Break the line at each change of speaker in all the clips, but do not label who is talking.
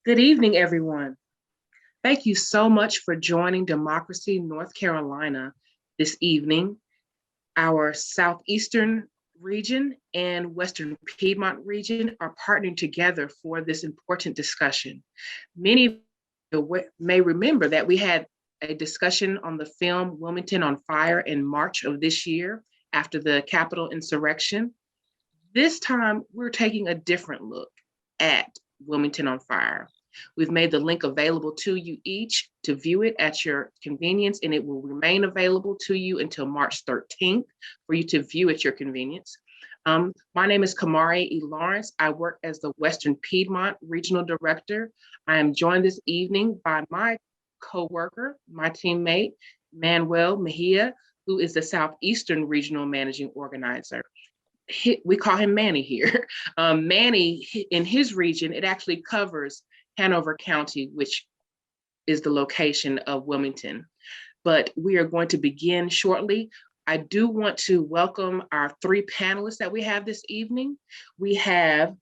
Good evening, everyone. Thank you so much for joining Democracy North Carolina this evening. Our Southeastern region and Western Piedmont region are partnering together for this important discussion. Many may remember that we had a discussion on the film Wilmington on Fire in March of this year after the Capitol insurrection. This time, we're taking a different look at Wilmington on Fire. We've made the link available to you each to view it at your convenience, and it will remain available to you until March 13th for you to view at your convenience. My name is Kamaria E. I work as the Western Piedmont Regional Director. I am joined this evening by my co-worker, my teammate, Manuel Mejia, who is the Southeastern Regional Managing Organizer. We call him Manny here. Manny, in his region, it actually covers Hanover County, which is the location of Wilmington. But we are going to begin shortly. I do want to welcome our three panelists that we have this evening. We have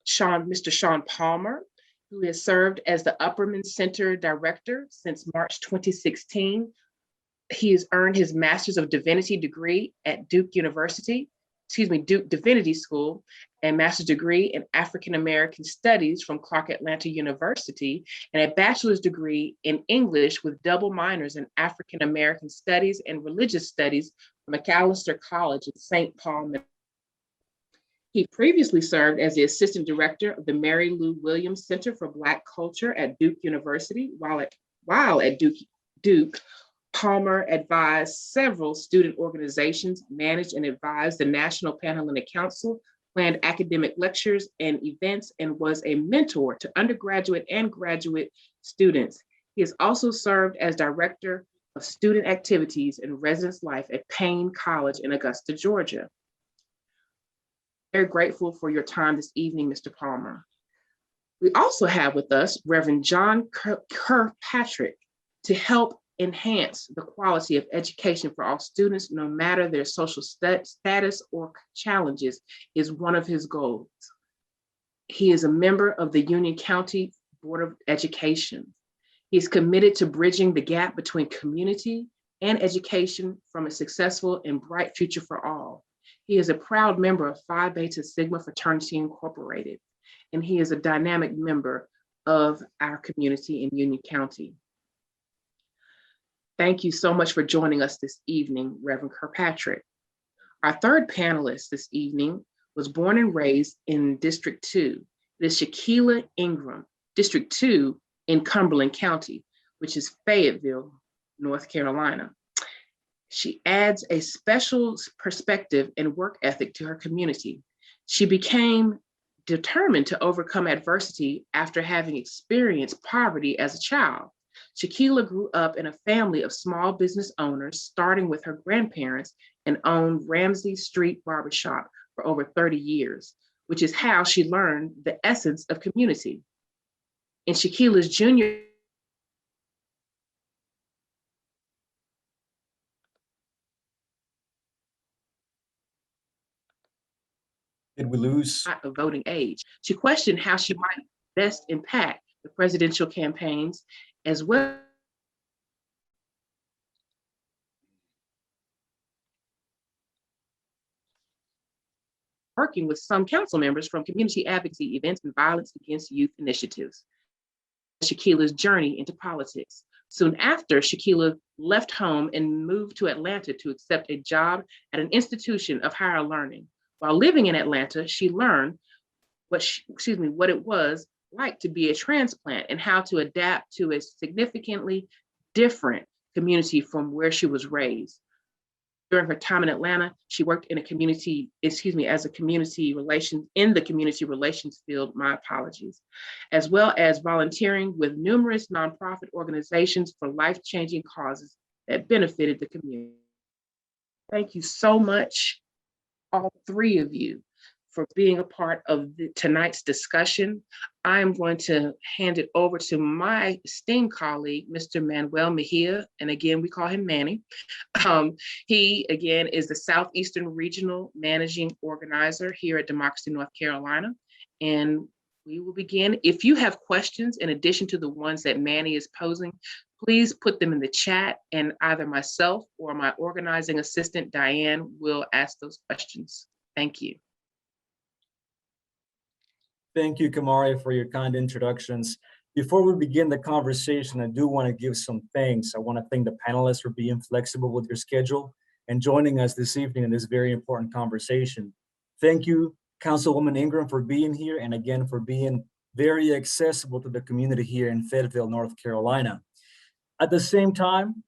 Mr. Sean Palmer, who has served as the Upperman Center Director since March 2016. He has earned his Master's of Divinity degree at Duke Divinity School, and master's degree in African American Studies from Clark Atlanta University, and a bachelor's degree in English with double minors in African American Studies and Religious Studies from Macalester College in St. Paul. He previously served as the assistant director of the Mary Lou Williams Center for Black Culture at Duke University. While at Duke, Palmer advised several student organizations, managed and advised the National Panhellenic Council, planned academic lectures and events, and was a mentor to undergraduate and graduate students. He has also served as director of student activities and residence life at Payne College in Augusta, Georgia. Very grateful for your time this evening, Mr. Palmer. We also have with us Reverend John Kirkpatrick to help enhance the quality of education for all students, no matter their social status or challenges, is one of his goals. He is a member of the Union County Board of Education. He is committed to bridging the gap between community and education from a successful and bright future for all. He is a proud member of Phi Beta Sigma Fraternity Incorporated, and he is a dynamic member of our community in Union County. Thank you so much for joining us this evening, Reverend Kirkpatrick. Our third panelist this evening was born and raised in District 2. It is Shekilah Ingram, District 2 in Cumberland County, which is Fayetteville, North Carolina. She adds a special perspective and work ethic to her community. She became determined to overcome adversity after having experienced poverty as a child. Shekilah grew up in a family of small business owners, starting with her grandparents, and owned Ramsey Street Barbershop for over 30 years, which is how she learned the essence of community. In Shekilah's junior
Did we lose
a voting age? She questioned how she might best impact the presidential campaigns, as well working with some council members from community advocacy events and violence against youth initiatives. Shekilah's journey into politics. Soon after, Shekilah left home and moved to Atlanta to accept a job at an institution of higher learning. While living in Atlanta, she learned what it was like to be a transplant and how to adapt to a significantly different community from where she was raised. During her time in Atlanta, she worked in the community relations field, my apologies, as well as volunteering with numerous nonprofit organizations for life-changing causes that benefited the community. Thank you so much, all three of you, for being a part of tonight's discussion. I am going to hand it over to my esteemed colleague, Mr. Manuel Mejia, and again, we call him Manny. He, again, is the Southeastern Regional Managing Organizer here at Democracy North Carolina. And We will begin. If you have questions in addition to the ones that Manny is posing, please put them in the chat and either myself or my organizing assistant, Diane, will ask those questions. Thank you.
Thank you, Kamaria, for your kind introductions. Before we begin the conversation, I do want to give some thanks. I want to thank the panelists for being flexible with your schedule and joining us this evening in this very important conversation. Thank you, Councilwoman Ingram, for being here, and again, for being very accessible to the community here in Fayetteville, North Carolina. At the same time,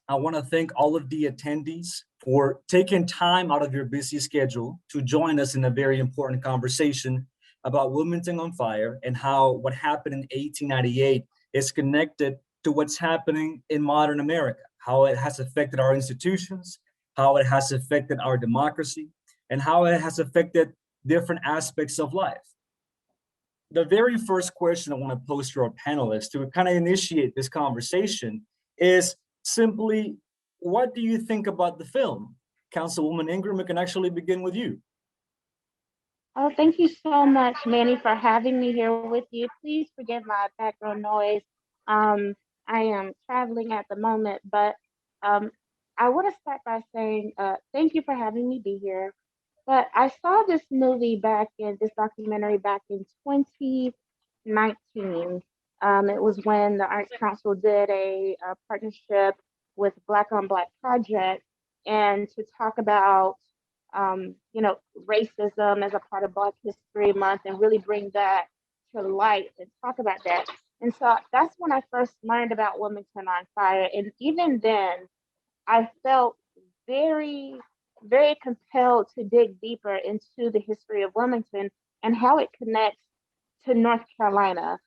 I want to thank all of the attendees for taking time out of your busy schedule to join us in a very important conversation about Wilmington on Fire and how what happened in 1898 is connected to what's happening in modern America, how it has affected our institutions, how it has affected our democracy, and how it has affected different aspects of life. The very first question I want to pose to our panelists to kind of initiate this conversation is simply, what do you think about the film? Councilwoman Ingram, we can actually begin with you.
Oh, thank you so much, Manny, for having me here with you. Please forgive my background noise. I am traveling at the moment, but I want to start by saying thank you for having me be here. But I saw this documentary back in 2019. It was when the Arts Council did a partnership with Black on Black Project, and to talk about racism as a part of Black History Month and really bring that to light and talk about that. And so that's when I first learned about Wilmington on Fire. And even then, I felt very, very compelled to dig deeper into the history of Wilmington and how it connects to North Carolina.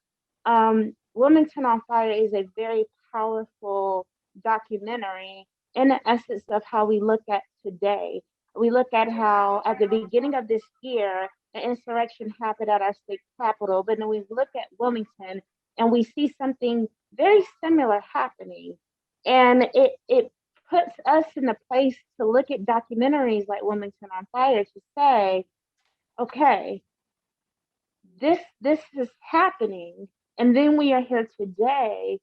Wilmington on Fire is a very powerful documentary in the essence of how we look at today. We look at how at the beginning of this year, an insurrection happened at our state capitol, but then we look at Wilmington and we see something very similar happening. And it puts us in a place to look at documentaries like Wilmington on Fire to say, okay, this is happening. And then we are here today,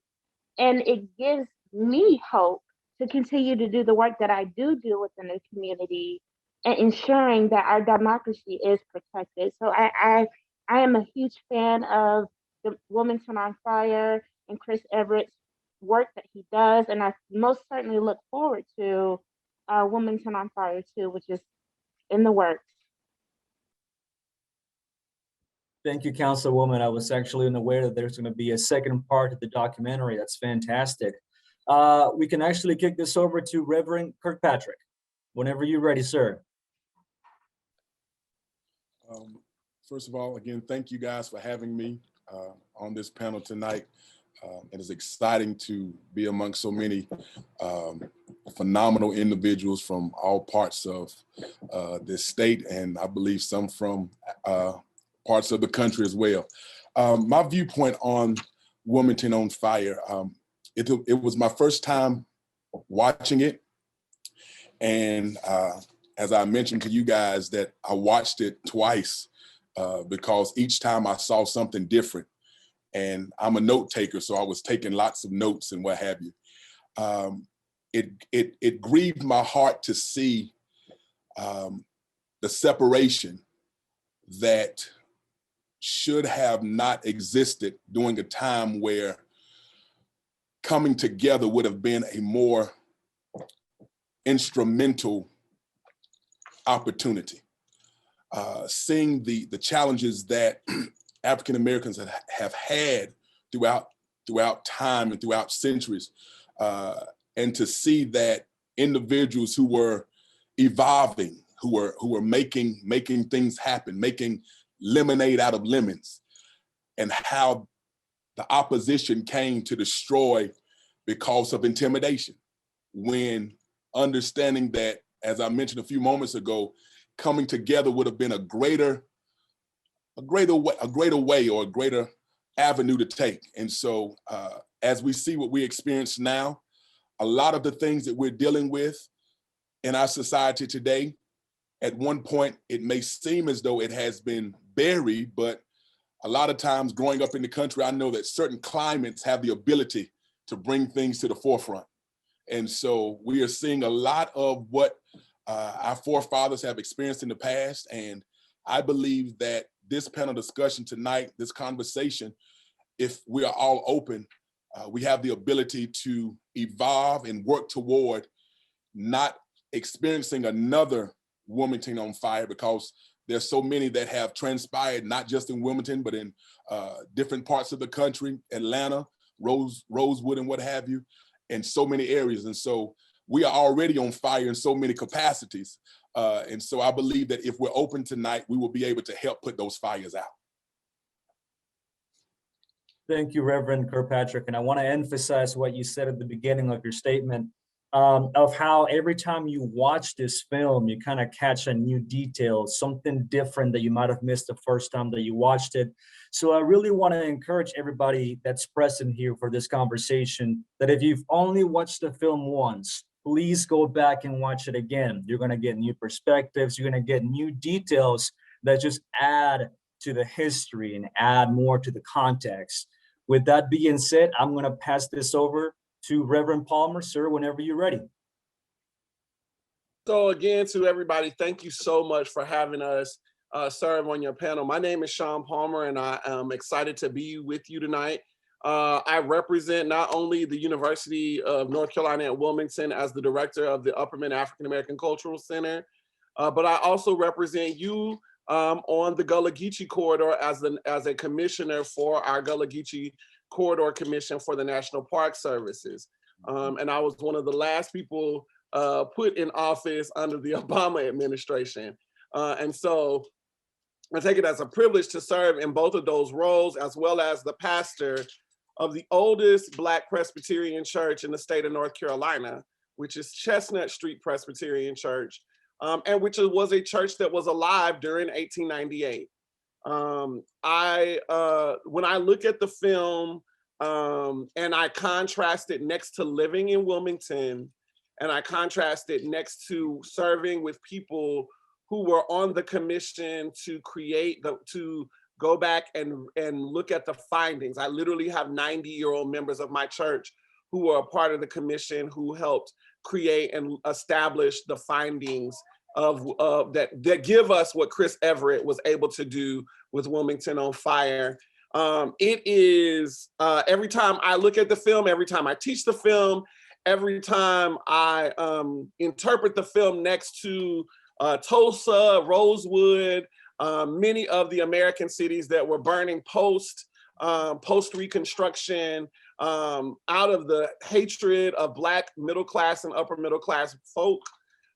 and it gives me hope to continue to do the work that I do within the community and ensuring that our democracy is protected. So I am a huge fan of the Wilmington on Fire and Chris Everett's work that he does. And I most certainly look forward to Wilmington on Fire too, which is in the works.
Thank you, Councilwoman. I was actually unaware that there's going to be a second part of the documentary. That's fantastic. We can actually kick this over to Reverend Kirkpatrick. Whenever you're ready, sir.
First of all, again, thank you guys for having me on this panel tonight. It is exciting to be among so many phenomenal individuals from all parts of this state, and I believe some from parts of the country as well. My viewpoint on Wilmington on Fire, it was my first time watching it. And as I mentioned to you guys, that I watched it twice because each time I saw something different. And I'm a note taker, so I was taking lots of notes and what have you. It grieved my heart to see the separation that should have not existed during a time where coming together would have been a more instrumental opportunity. Seeing the challenges that African Americans have had throughout time and throughout centuries, and to see that individuals who were evolving, who were making things happen, making lemonade out of lemons, and how the opposition came to destroy because of intimidation, when understanding that, as I mentioned a few moments ago, coming together would have been a greater way or a greater avenue to take. And so as we see what we experience now, a lot of the things that we're dealing with in our society today, at one point, it may seem as though it has been buried, but a lot of times growing up in the country, I know that certain climates have the ability to bring things to the forefront. And so we are seeing a lot of what our forefathers have experienced in the past. And I believe that this panel discussion tonight, this conversation, if we are all open, we have the ability to evolve and work toward not experiencing another Wilmington on fire, because there's so many that have transpired, not just in Wilmington, but in different parts of the country, Atlanta, Rosewood, and what have you, and so many areas. And so we are already on fire in so many capacities. And so I believe that if we're open tonight, we will be able to help put those fires out.
Thank you, Reverend Kirkpatrick. And I want to emphasize what you said at the beginning of your statement, of how every time you watch this film, you kind of catch a new detail, something different that you might have missed the first time that you watched it. So I really want to encourage everybody that's present here for this conversation that if you've only watched the film once, please go back and watch it again. You're going to get new perspectives. You're going to get new details that just add to the history and add more to the context. With that being said, I'm going to pass this over to Reverend Palmer. Sir, whenever you're ready.
So again, to everybody, thank you so much for having us serve on your panel. My name is Sean Palmer, and I am excited to be with you tonight. I represent not only the University of North Carolina at Wilmington as the director of the Upperman African American Cultural Center, but I also represent you on the Gullah Geechee Corridor as a commissioner for our Gullah Geechee Corridor Commission for the National Park Services. And I was one of the last people put in office under the Obama administration. And so I take it as a privilege to serve in both of those roles, as well as the pastor of the oldest Black Presbyterian church in the state of North Carolina, which is Chestnut Street Presbyterian Church, and which was a church that was alive during 1898. When I look at the film and I contrast it next to living in Wilmington, and I contrast it next to serving with people who were on the commission to to go back and look at the findings. I literally have 90-year-old members of my church who were a part of the commission who helped create and establish the findings of that give us what Chris Everett was able to do with Wilmington on Fire. It is, every time I look at the film, every time I teach the film, every time I interpret the film next to Tulsa, Rosewood, many of the American cities that were burning post-Reconstruction, out of the hatred of Black middle class and upper middle class folk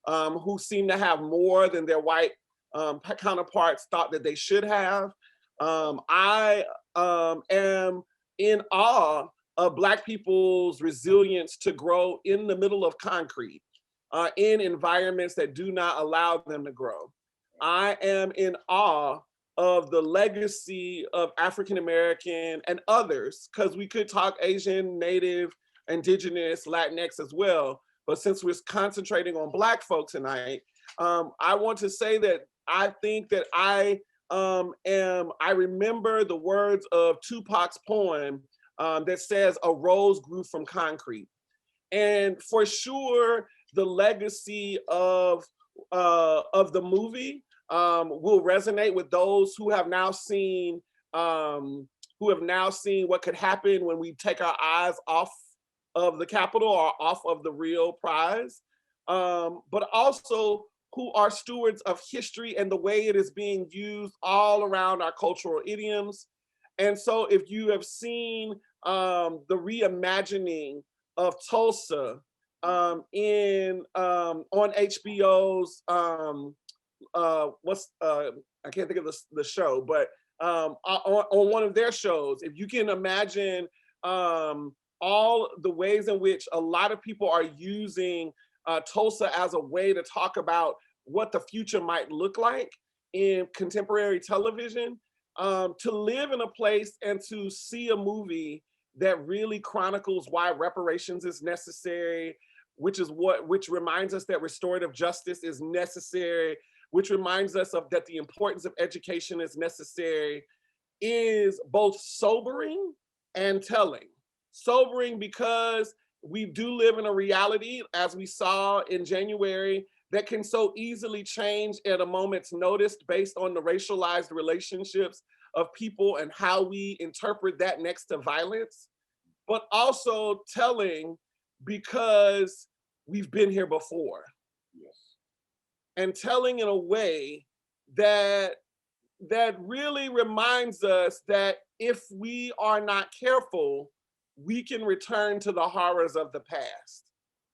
who seem to have more than their white counterparts thought that they should have. I am in awe of Black people's resilience to grow in the middle of concrete, in environments that do not allow them to grow. I am in awe of the legacy of African American and others, because we could talk Asian, Native, Indigenous, Latinx as well. But since we're concentrating on Black folk tonight, I want to say that I think that I remember the words of Tupac's poem that says, "A rose grew from concrete." And for sure, the legacy of the movie will resonate with those who have now seen what could happen when we take our eyes off of the Capitol or off of the real prize, but also who are stewards of history and the way it is being used all around our cultural idioms. And so if you have seen the reimagining of Tulsa on HBO's, I can't think of the show, but on one of their shows, if you can imagine all the ways in which a lot of people are using Tulsa as a way to talk about what the future might look like in contemporary television, to live in a place and to see a movie that really chronicles why reparations is necessary, which reminds us that restorative justice is necessary, which reminds us that the importance of education is necessary. is both sobering and telling. Sobering because we do live in a reality, as we saw in January, that can so easily change at a moment's notice based on the racialized relationships of people and how we interpret that next to violence, but also telling because we've been here before.
Yes.
And telling in a way that really reminds us that if we are not careful, we can return to the horrors of the past.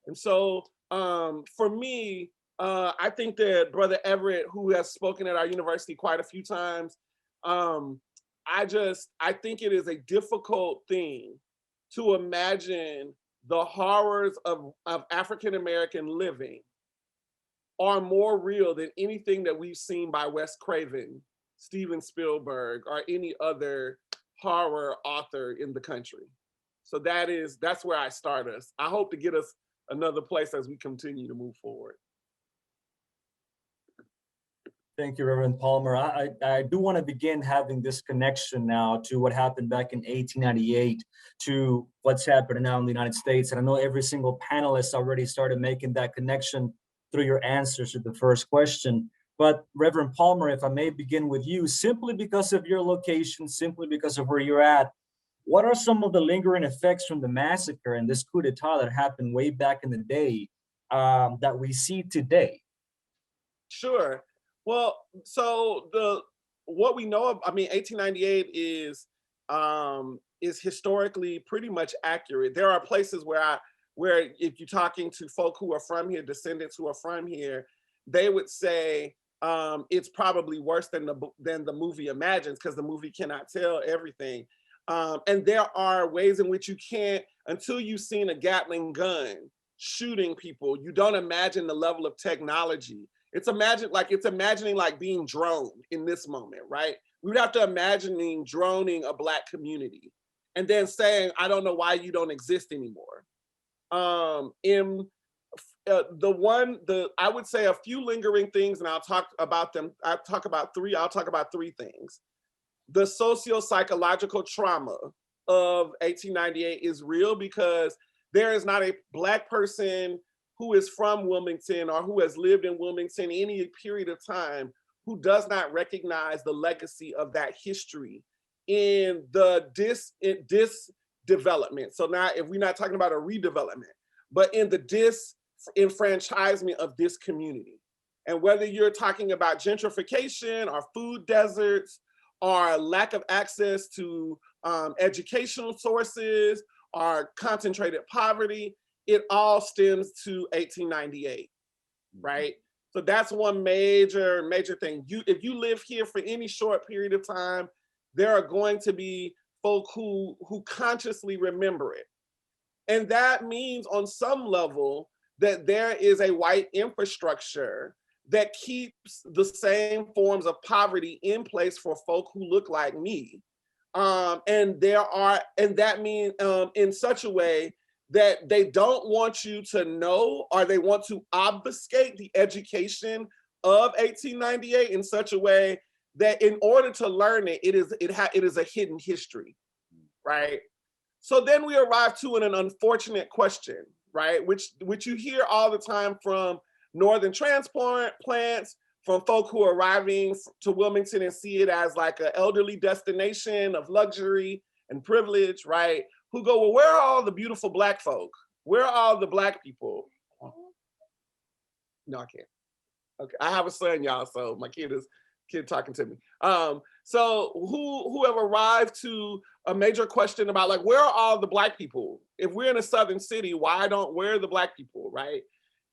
And so for me, I think that Brother Everett, who has spoken at our university quite a few times, I think it is a difficult thing to imagine the horrors of African-American living are more real than anything that we've seen by Wes Craven, Steven Spielberg, or any other horror author in the country. So that's where I start us. I hope to get us another place as we continue to move forward.
Thank you, Reverend Palmer. I do want to begin having this connection now to what happened back in 1898 to what's happening now in the United States. And I know every single panelist already started making that connection through your answers to the first question. But Reverend Palmer, if I may begin with you, simply because of your location, simply because of where you're at, what are some of the lingering effects from the massacre and this coup d'etat that happened way back in the day that we see today?
Sure. Well, so what we know of, 1898 is historically pretty much accurate. There are places where if you're talking to folk who are from here, descendants who are from here, they would say it's probably worse than the movie imagines, because the movie cannot tell everything. And there are ways in which you can't, until you've seen a Gatling gun shooting people, you don't imagine the level of technology. It's imagining like being droned in this moment, right? We would have to imagine droning a Black community and then saying, I don't know why you don't exist anymore. I would say a few lingering things, and I'll talk about them. I'll talk about three things. The socio-psychological trauma of 1898 is real because there is not a Black person who is from Wilmington or who has lived in Wilmington any period of time who does not recognize the legacy of that history in the disdevelopment. So now, if we're not talking about a redevelopment, but in the disenfranchisement of this community. And whether you're talking about gentrification or food deserts or lack of access to educational sources or concentrated poverty, it all stems to 1898, right? So that's one major thing. If you live here for any short period of time, there are going to be folk who consciously remember it. And that means on some level that there is a white infrastructure that keeps the same forms of poverty in place for folk who look like me. And that means in such a way that they don't want you to know, or they want to obfuscate the education of 1898 in such a way that in order to learn it, it is a hidden history, right? So then we arrive to an unfortunate question, right? Which you hear all the time from northern transplants, from folk who are arriving to Wilmington and see it as like an elderly destination of luxury and privilege, right? Who go, well, where are all the beautiful Black folk? Where are all the Black people? No, I can't. Okay, I have a son, y'all, so my kid talking to me. So who have arrived to a major question about like, where are all the Black people? If we're in a southern city, where are the Black people, right?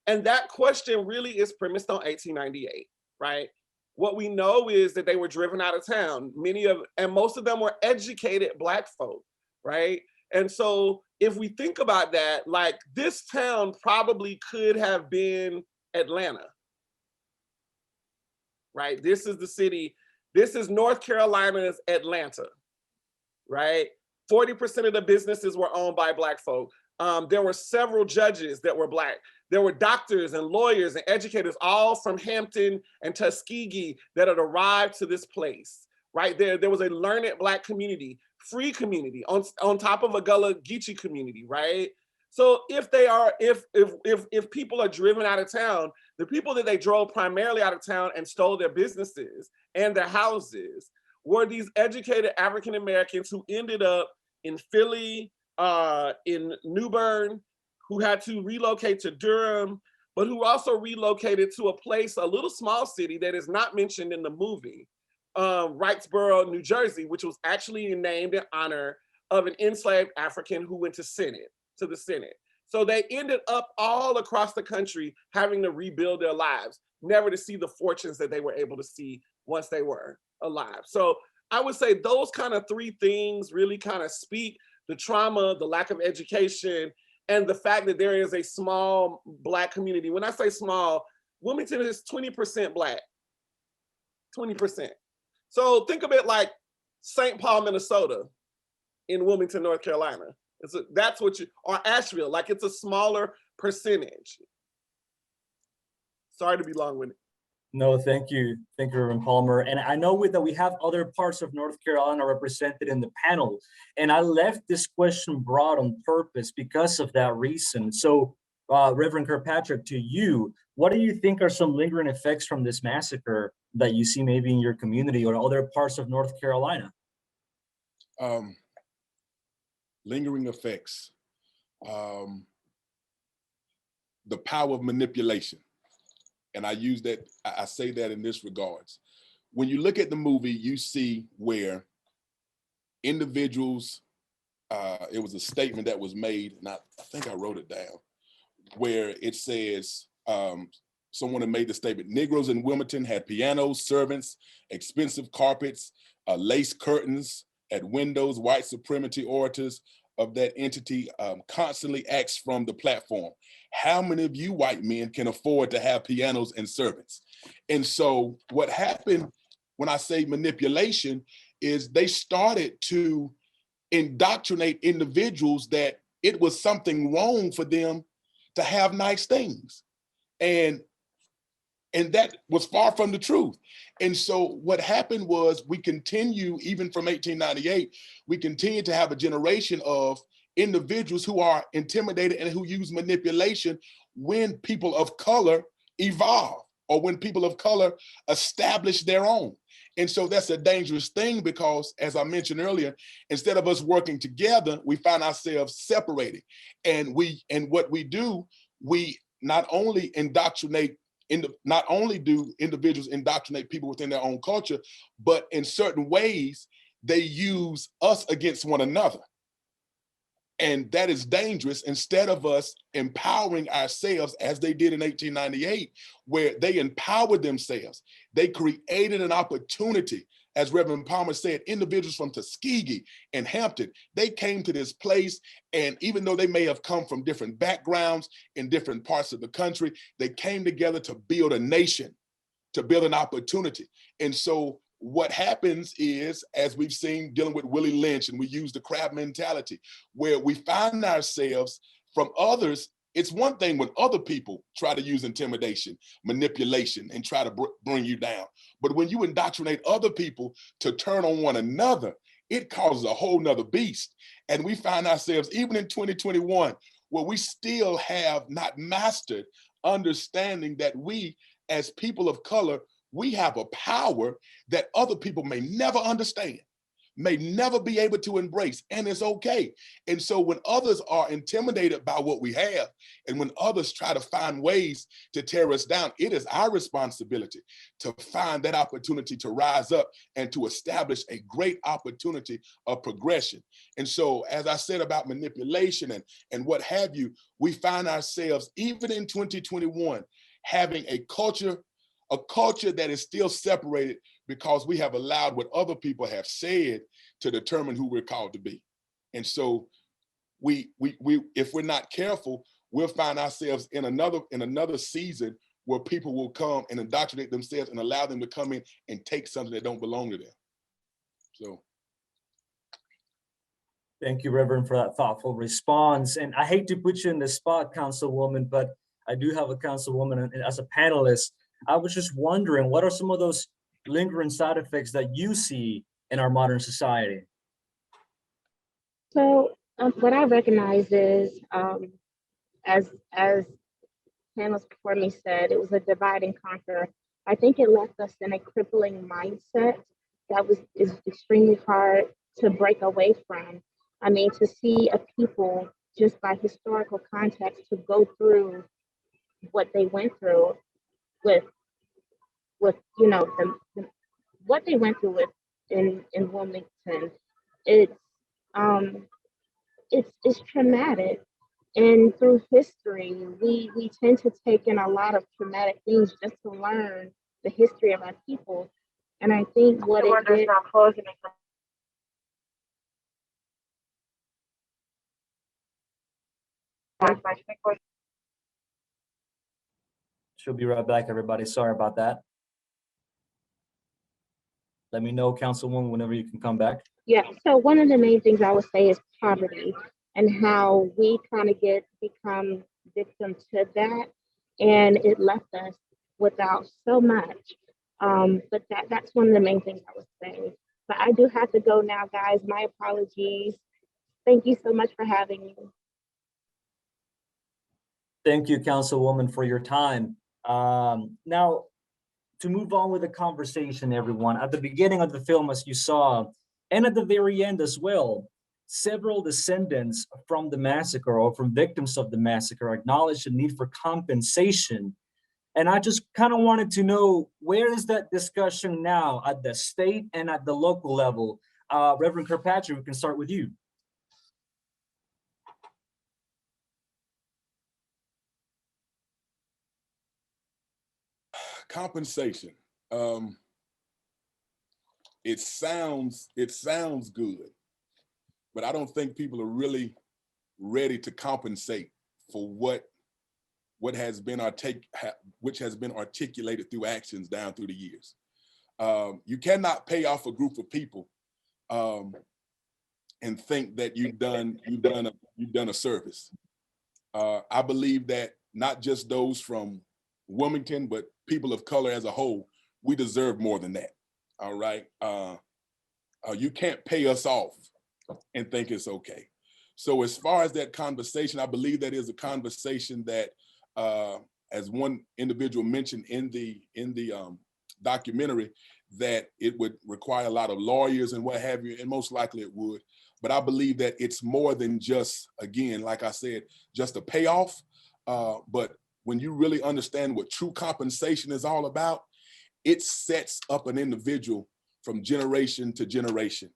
And that question really is premised on 1898, right? What we know is that they were driven out of town. Most of them were educated Black folk, right? And so if we think about that, like this town probably could have been Atlanta, right? This is the city, this is North Carolina's Atlanta, right? 40% of the businesses were owned by Black folk. There were several judges that were Black. There were doctors and lawyers and educators, all from Hampton and Tuskegee, that had arrived to this place. right there. There was a learned Black community, free community on top of a Gullah Geechee community, right? So if people are driven out of town, the people that they drove primarily out of town and stole their businesses and their houses were these educated African Americans who ended up in Philly, in New Bern, who had to relocate to Durham, but who also relocated to a place, a little small city that is not mentioned in the movie, Wrightsboro, New Jersey, which was actually named in honor of an enslaved African who went to the Senate. So they ended up all across the country having to rebuild their lives, never to see the fortunes that they were able to see once they were alive. So I would say those kind of three things really kind of speak: the trauma, the lack of education, and the fact that there is a small Black community. When I say small, Wilmington is 20% Black, 20%. So think of it like St. Paul, Minnesota in Wilmington, North Carolina. That's what or Asheville, like it's a smaller percentage. Sorry to be long-winded.
No, thank you. Thank you, Reverend Palmer. And I know that we have other parts of North Carolina represented in the panel. And I left this question broad on purpose because of that reason. So Reverend Kirkpatrick, to you, what do you think are some lingering effects from this massacre that you see maybe in your community or other parts of North Carolina?
Lingering effects. The power of manipulation. And I use that, I say that in this regards. When you look at the movie, you see where individuals, it was a statement that was made, and I think I wrote it down, where it says, someone had made the statement, Negroes in Wilmington had pianos, servants, expensive carpets, lace curtains at windows, white supremacy orators of that entity constantly asked from the platform, how many of you white men can afford to have pianos and servants? And so what happened when I say manipulation is they started to indoctrinate individuals that it was something wrong for them to have nice things. And that was far from the truth. And so what happened was we continue, even from 1898, we continue to have a generation of individuals who are intimidated and who use manipulation when people of color evolve or when people of color establish their own. And so that's a dangerous thing because, as I mentioned earlier, instead of us working together, we find ourselves separating. And what we do, we not only not only do individuals indoctrinate people within their own culture, but in certain ways, they use us against one another. And that is dangerous. Instead of us empowering ourselves as they did in 1898, where they empowered themselves, they created an opportunity. As Reverend Palmer said, individuals from Tuskegee and Hampton, they came to this place, and even though they may have come from different backgrounds in different parts of the country, they came together to build a nation, to build an opportunity. And so what happens is, as we've seen dealing with Willie Lynch, and we use the crab mentality, where we find ourselves from others. It's one thing when other people try to use intimidation, manipulation, and try to bring you down. But when you indoctrinate other people to turn on one another, it causes a whole nother beast. And we find ourselves, even in 2021, where we still have not mastered understanding that we, as people of color, we have a power that other people may never understand, may never be able to embrace, and it's okay. And so when others are intimidated by what we have, and when others try to find ways to tear us down, it is our responsibility to find that opportunity to rise up and to establish a great opportunity of progression. And so, as I said about manipulation and what have you, we find ourselves, even in 2021, having a culture that is still separated because we have allowed what other people have said to determine who we're called to be. And so we if we're not careful, we'll find ourselves in another season where people will come and indoctrinate themselves and allow them to come in and take something that don't belong to them. So.
Thank you, Reverend, for that thoughtful response. And I hate to put you in the spot, Councilwoman, but I do have a Councilwoman as a panelist. I was just wondering, what are some of those lingering side effects that you see in our modern society?
So what I recognize is, as panelists before me said, it was a divide and conquer. I think it left us in a crippling mindset that is extremely hard to break away from. I mean, to see a people just by historical context to go through what they went through with what they went through with in Wilmington, it's um it's traumatic. And through history, we tend to take in a lot of traumatic things just to learn the history of our people. And I think what it did.
She'll be right back, everybody. Sorry about that. Let me know, Councilwoman, whenever you can come back.
Yeah, so one of the main things I would say is poverty and how we kind of become victim to that. And it left us without so much. But that's one of the main things I would say. But I do have to go now, guys. My apologies. Thank you so much for having me.
Thank you, Councilwoman, for your time. Now, to move on with the conversation, everyone, at the beginning of the film, as you saw, and at the very end as well, several descendants from the massacre or from victims of the massacre acknowledged the need for compensation. And I just kind of wanted to know, where is that discussion now at the state and at the local level? Reverend Kirkpatrick, we can start with you.
Compensation. It sounds good, but I don't think people are really ready to compensate for which has been articulated through actions down through the years. You cannot pay off a group of people and think that you've done a service. I believe that not just those from Wilmington, but people of color as a whole, we deserve more than that. All right. You can't pay us off and think it's okay. So as far as that conversation, I believe that is a conversation that, as one individual mentioned in the documentary, that it would require a lot of lawyers and what have you, and most likely it would. But I believe that it's more than just, again, like I said, just a payoff. But when you really understand what true compensation is all about, it sets up an individual from generation to generation.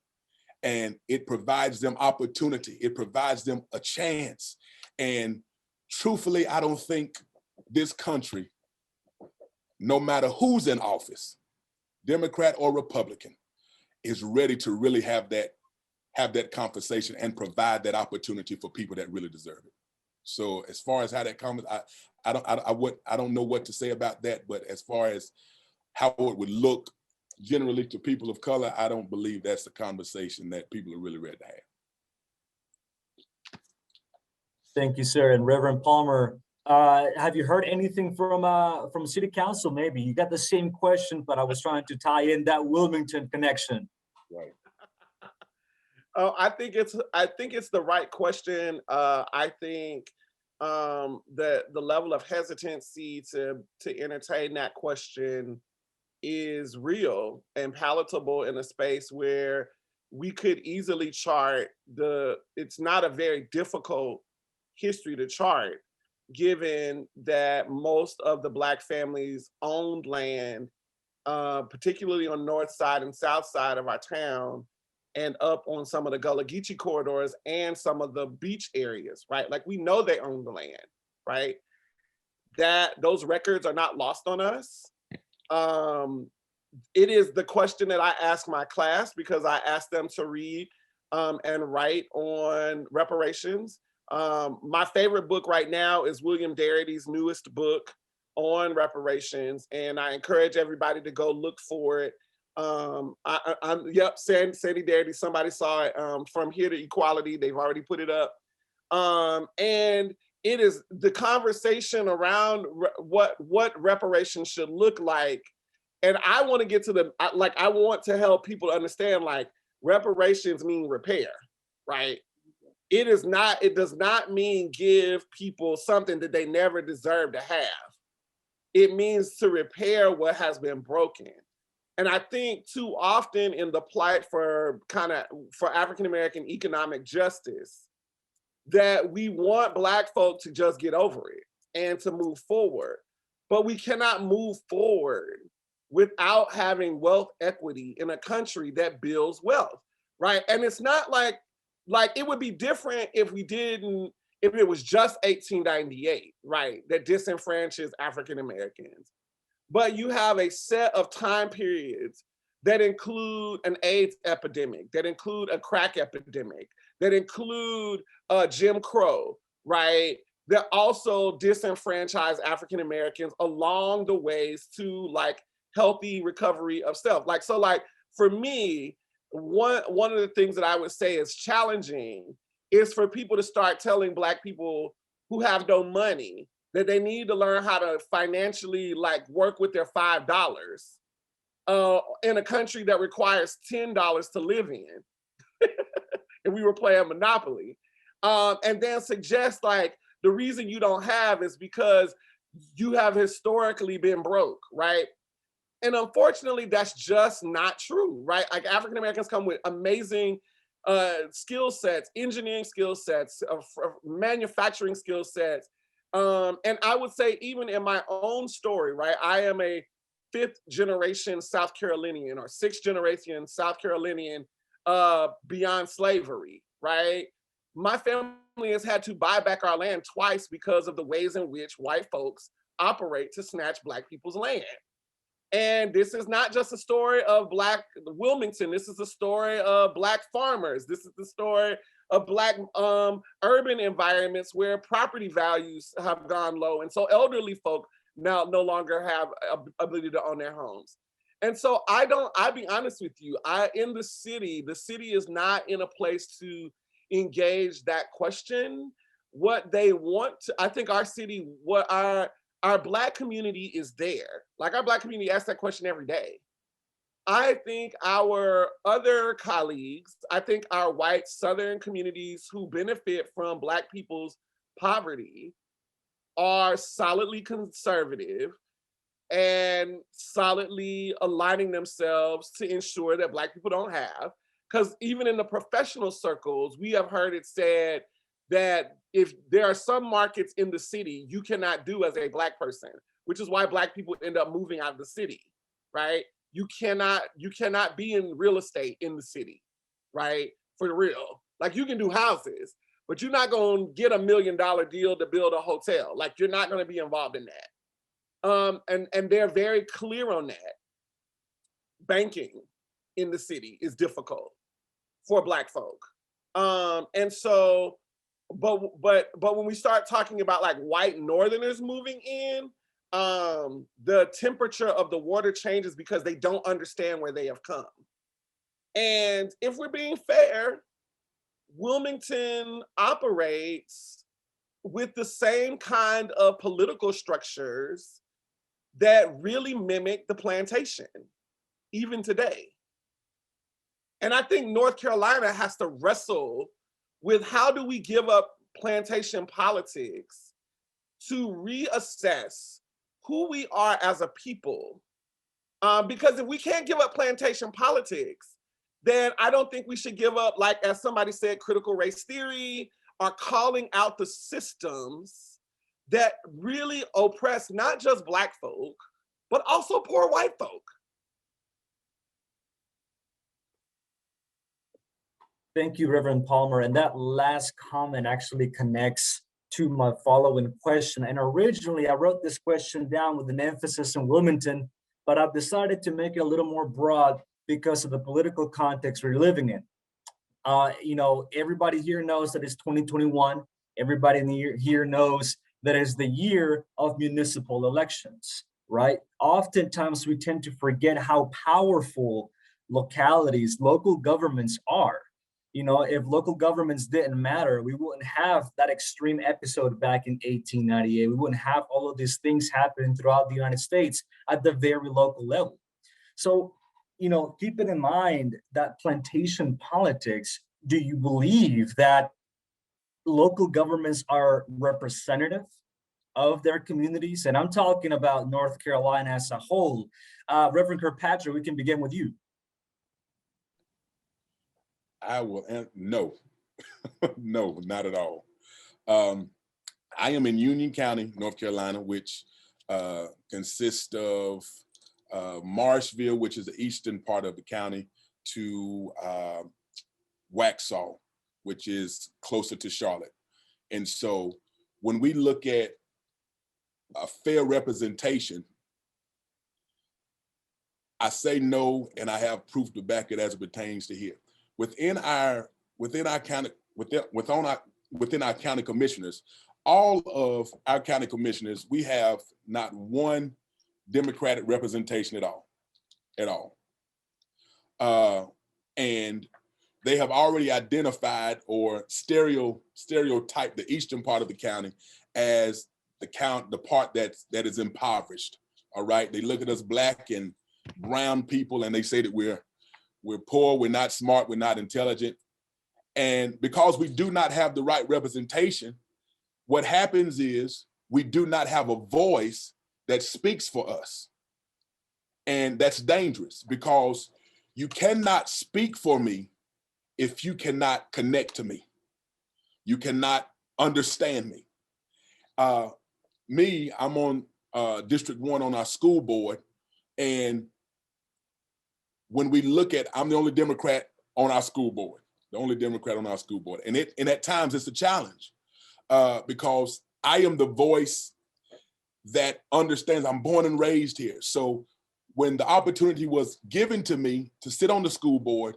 And it provides them opportunity. It provides them a chance. And truthfully, I don't think this country, no matter who's in office, Democrat or Republican, is ready to really have that compensation and provide that opportunity for people that really deserve it. So as far as how that comes, I don't know what to say about that, but as far as how it would look generally to people of color, I don't believe that's the conversation that people are really ready to have.
Thank you, sir. And Reverend Palmer, have you heard anything from City Council? Maybe you got the same question, but I was trying to tie in that Wilmington connection.
Right.
Oh, I think it's the right question. I think that the level of hesitancy to entertain that question is real and palatable in a space where we could easily chart it's not a very difficult history to chart, given that most of the Black families owned land, particularly on north side and south side of our town, and up on some of the Gullah Geechee corridors and some of the beach areas, right? Like, we know they own the land, right? That those records are not lost on us. It is the question that I ask my class, because I ask them to read and write on reparations. My favorite book right now is William Darity's newest book on reparations, and I encourage everybody to go look for it. Yep, Sandy Darity, somebody saw it, From Here to Equality. They've already put it up. And it is the conversation around what reparations should look like And I want to get to I want to help people understand, like, reparations mean repair, right? It does not mean give people something that they never deserve to have. It means to repair what has been broken. And I think too often in the plight for African-American economic justice, that we want Black folk to just get over it and to move forward. But we cannot move forward without having wealth equity in a country that builds wealth, right? And it's not like it would be different if it was just 1898, right, that disenfranchised African Americans. But you have a set of time periods that include an AIDS epidemic, that include a crack epidemic, that include Jim Crow, right? That also disenfranchise African Americans along the ways to like healthy recovery of self. For me, one of the things that I would say is challenging is for people to start telling Black people who have no money that they need to learn how to financially like work with their $5 in a country that requires $10 to live in. And we were playing Monopoly. And then suggest like the reason you don't have is because you have historically been broke, right? And unfortunately, that's just not true, right? Like African Americans come with amazing skill sets, engineering skill sets, manufacturing skill sets. And I would say even in my own story, right? I am a 5th generation South Carolinian or 6th generation South Carolinian beyond slavery, right? My family has had to buy back our land twice because of the ways in which white folks operate to snatch Black people's land. And this is not just a story of Black Wilmington. This is a story of Black farmers. This is the story of Black urban environments where property values have gone low. And so elderly folk now no longer have ability to own their homes. And so I'll be honest with you, in the city is not in a place to engage that question. What they want to, I think our city, what our Black community is there. Like our Black community asks that question every day. I think our other colleagues, I think our white Southern communities who benefit from Black people's poverty are solidly conservative and solidly aligning themselves to ensure that Black people don't have. Because even in the professional circles, we have heard it said that if there are some markets in the city you cannot do as a Black person, which is why Black people end up moving out of the city, right? You cannot be in real estate in the city, right? For real. Like you can do houses, but you're not gonna get $1 million deal to build a hotel. Like you're not gonna be involved in that. And they're very clear on that. Banking in the city is difficult for Black folk. And so, but when we start talking about like white Northerners moving in, the temperature of the water changes because they don't understand where they have come. And if we're being fair, Wilmington operates with the same kind of political structures that really mimic the plantation, even today. And I think North Carolina has to wrestle with how do we give up plantation politics to reassess who we are as a people. Because if we can't give up plantation politics, then I don't think we should give up, like as somebody said, critical race theory, or calling out the systems that really oppress not just Black folk, but also poor white folk.
Thank you, Reverend Palmer. And that last comment actually connects to my following question. And originally I wrote this question down with an emphasis on Wilmington, but I've decided to make it a little more broad because of the political context we're living in. Everybody here knows that it's 2021. Everybody here knows that it's the year of municipal elections, right? Oftentimes we tend to forget how powerful localities, local governments are. If local governments didn't matter, we wouldn't have that extreme episode back in 1898. We wouldn't have all of these things happening throughout the United States at the very local level. So, keeping in mind that plantation politics, do you believe that local governments are representative of their communities? And I'm talking about North Carolina as a whole. Reverend Kirkpatrick, we can begin with you.
I will, no, no, not at all. I am in Union County, North Carolina, which consists of Marshville, which is the eastern part of the county, to Waxhaw, which is closer to Charlotte. And so when we look at a fair representation, I say no, and I have proof to back it as it pertains to here. Within our county commissioners, all of our county commissioners, we have not one Democratic representation at all. And they have already identified or stereotyped the eastern part of the county as the part that is impoverished. All right, they look at us Black and brown people and they say that we're poor, we're not smart, we're not intelligent. And because we do not have the right representation, what happens is we do not have a voice that speaks for us. And that's dangerous because you cannot speak for me if you cannot connect to me. You cannot understand me. I'm on District 1 on our school board. And when we look at, I'm the only Democrat on our school board, And at times it's a challenge because I am the voice that understands. I'm born and raised here. So when the opportunity was given to me to sit on the school board,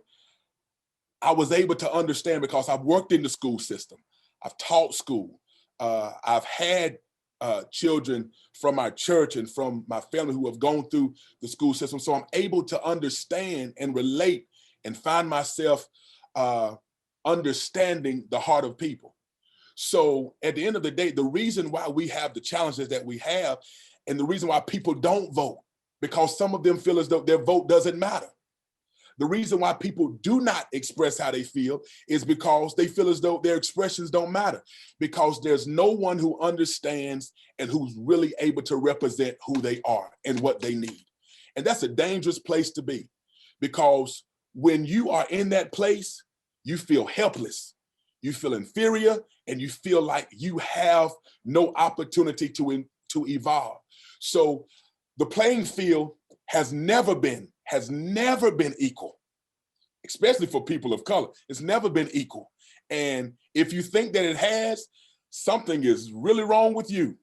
I was able to understand because I've worked in the school system. I've taught school. I've had children from my church and from my family who have gone through the school system. So I'm able to understand and relate and find myself understanding the heart of people. So at the end of the day, the reason why we have the challenges that we have and the reason why people don't vote, because some of them feel as though their vote doesn't matter. The reason why people do not express how they feel is because they feel as though their expressions don't matter, because there's no one who understands and who's really able to represent who they are and what they need. And that's a dangerous place to be, because when you are in that place, you feel helpless, you feel inferior, and you feel like you have no opportunity to evolve. So the playing field has never been equal, especially for people of color. It's never been equal. And if you think that it has, something is really wrong with you.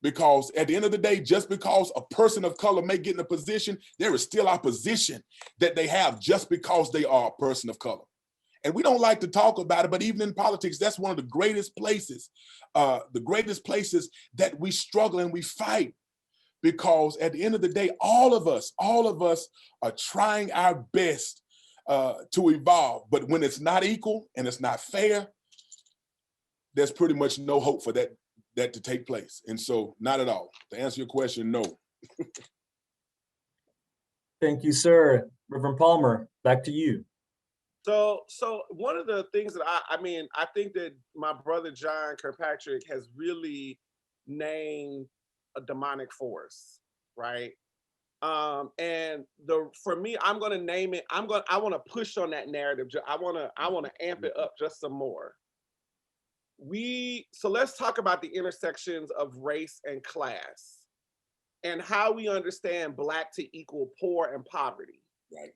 Because at the end of the day, just because a person of color may get in a position, there is still opposition that they have just because they are a person of color. And we don't like to talk about it, but even in politics, that's one of the greatest places that we struggle and we fight. Because at the end of the day, all of us are trying our best to evolve. But when it's not equal and it's not fair, there's pretty much no hope for that to take place. And so not at all. To answer your question, no.
Thank you, sir. Reverend Palmer, back to you.
So one of the things that I think that my brother John Kirkpatrick has really named a demonic force, right? And for me, I'm gonna name it. I want to push on that narrative. I want to amp it up just some more. So let's talk about the intersections of race and class, and how we understand Black to equal poor and poverty.
Right.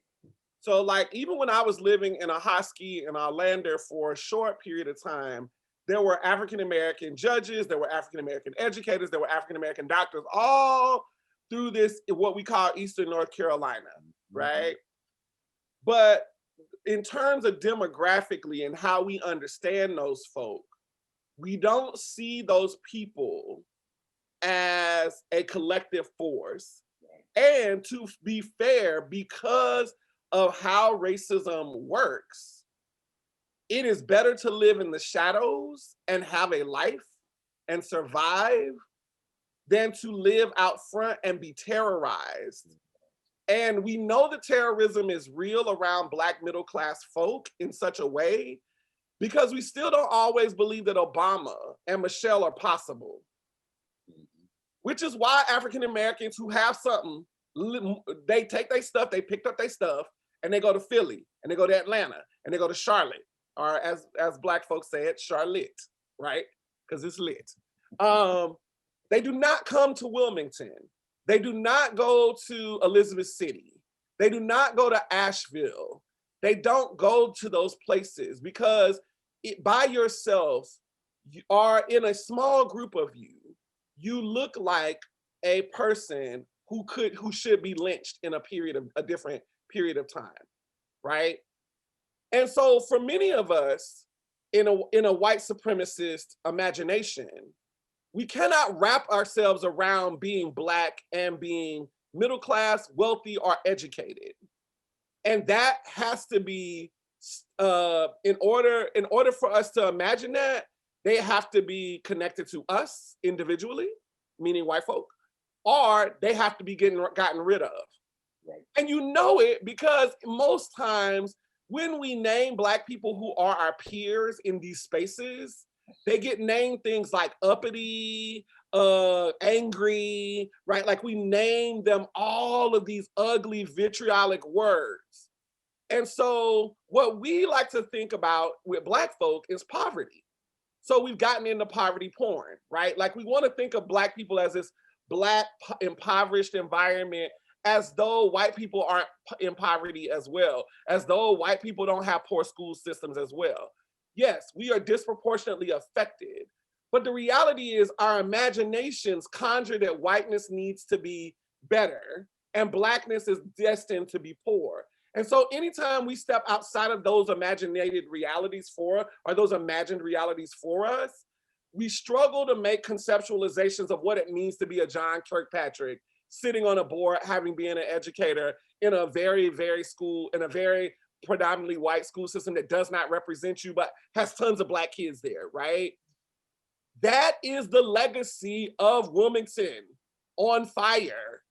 So like even when I was living in a Hosky in Orlando for a short period of time, there were African-American judges, there were African-American educators, there were African-American doctors, all through this, what we call Eastern North Carolina, right? But in terms of demographically and how we understand those folk, we don't see those people as a collective force. And to be fair, because of how racism works, it is better to live in the shadows and have a life and survive than to live out front and be terrorized And we know that terrorism is real around Black middle-class folk in such a way because we still don't always believe that Obama and Michelle are possible. Which is why African Americans who have something, they take their stuff, they picked up their stuff, and they go to Philly, and they go to Atlanta, and they go to Charlotte, or as Black folks say it, Charlotte, right? Because it's lit. They do not come to Wilmington. They do not go to Elizabeth City. They do not go to Asheville. They don't go to those places because by yourself, you are in a small group of you, you look like a person who should be lynched in a different period of time, right? And so for many of us in a white supremacist imagination, we cannot wrap ourselves around being Black and being middle class, wealthy, or educated. And that has to be, in order for us to imagine that, they have to be connected to us individually, meaning white folk, or they have to be gotten rid of. Right. And you know it because most times when we name Black people who are our peers in these spaces, they get named things like uppity, angry, right? Like we name them all of these ugly, vitriolic words. And so what we like to think about with Black folk is poverty. So we've gotten into poverty porn, right? Like we want to think of Black people as this Black impoverished environment, as though white people aren't in poverty as well, as though white people don't have poor school systems as well. Yes, we are disproportionately affected, but the reality is our imaginations conjure that whiteness needs to be better and Blackness is destined to be poor. And so anytime we step outside of those imaginated realities or those imagined realities for us, we struggle to make conceptualizations of what it means to be a John Kirkpatrick sitting on a board, having been an educator in a very predominantly white school system that does not represent you, but has tons of Black kids there, right? That is the legacy of Wilmington on fire.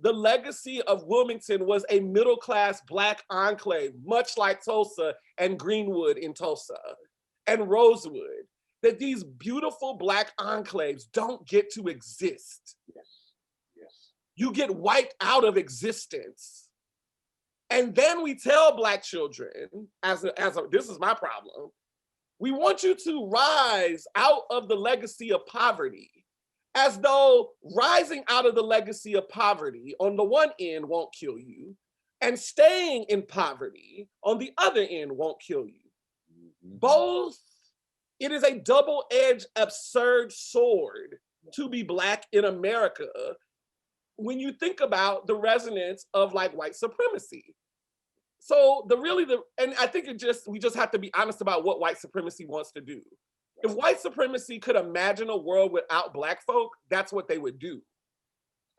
The legacy of Wilmington was a middle-class Black enclave, much like Tulsa and Greenwood in Tulsa and Rosewood, that these beautiful Black enclaves don't get to exist. Yes. Yes. You get wiped out of existence. And then we tell Black children, this is my problem, we want you to rise out of the legacy of poverty, as though rising out of the legacy of poverty on the one end won't kill you, and staying in poverty on the other end won't kill you. Mm-hmm. Both, it is a double-edged, absurd sword to be Black in America when you think about the resonance of like white supremacy. So and I think we just have to be honest about what white supremacy wants to do. If white supremacy could imagine a world without Black folk, that's what they would do.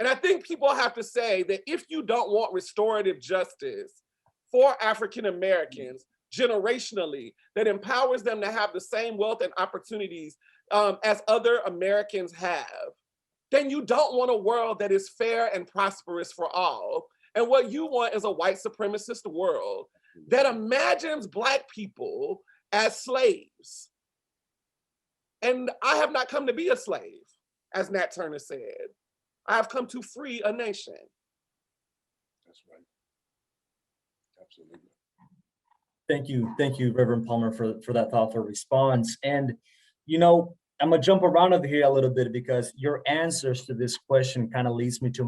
And I think people have to say that if you don't want restorative justice for African Americans generationally, that empowers them to have the same wealth and opportunities as other Americans have, then you don't want a world that is fair and prosperous for all. And what you want is a white supremacist world that imagines Black people as slaves. And I have not come to be a slave, as Nat Turner said. I have come to free a nation.
That's right. Absolutely.
Thank you, Reverend Palmer, for that thoughtful response. And, you know, I'm gonna jump around over here a little bit because your answers to this question kind of leads me to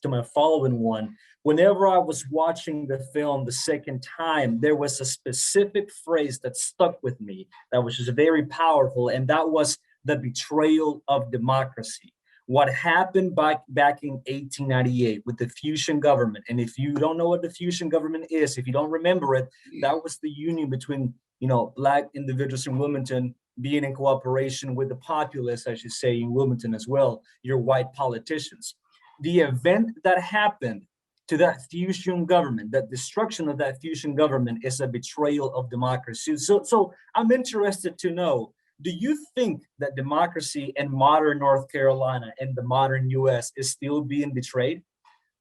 my following one. Whenever I was watching the film the second time, there was a specific phrase that stuck with me that was just very powerful, and that was the betrayal of democracy. What happened back in 1898 with the fusion government, and if you don't know what the fusion government is, if you don't remember it, that was the union between, you know, Black individuals in Wilmington being in cooperation with the populace, I should say, in Wilmington as well, your white politicians. The event that happened to that fusion government, that destruction of that fusion government, is a betrayal of democracy. So I'm interested to know, do you think that democracy in modern North Carolina and the modern US is still being betrayed?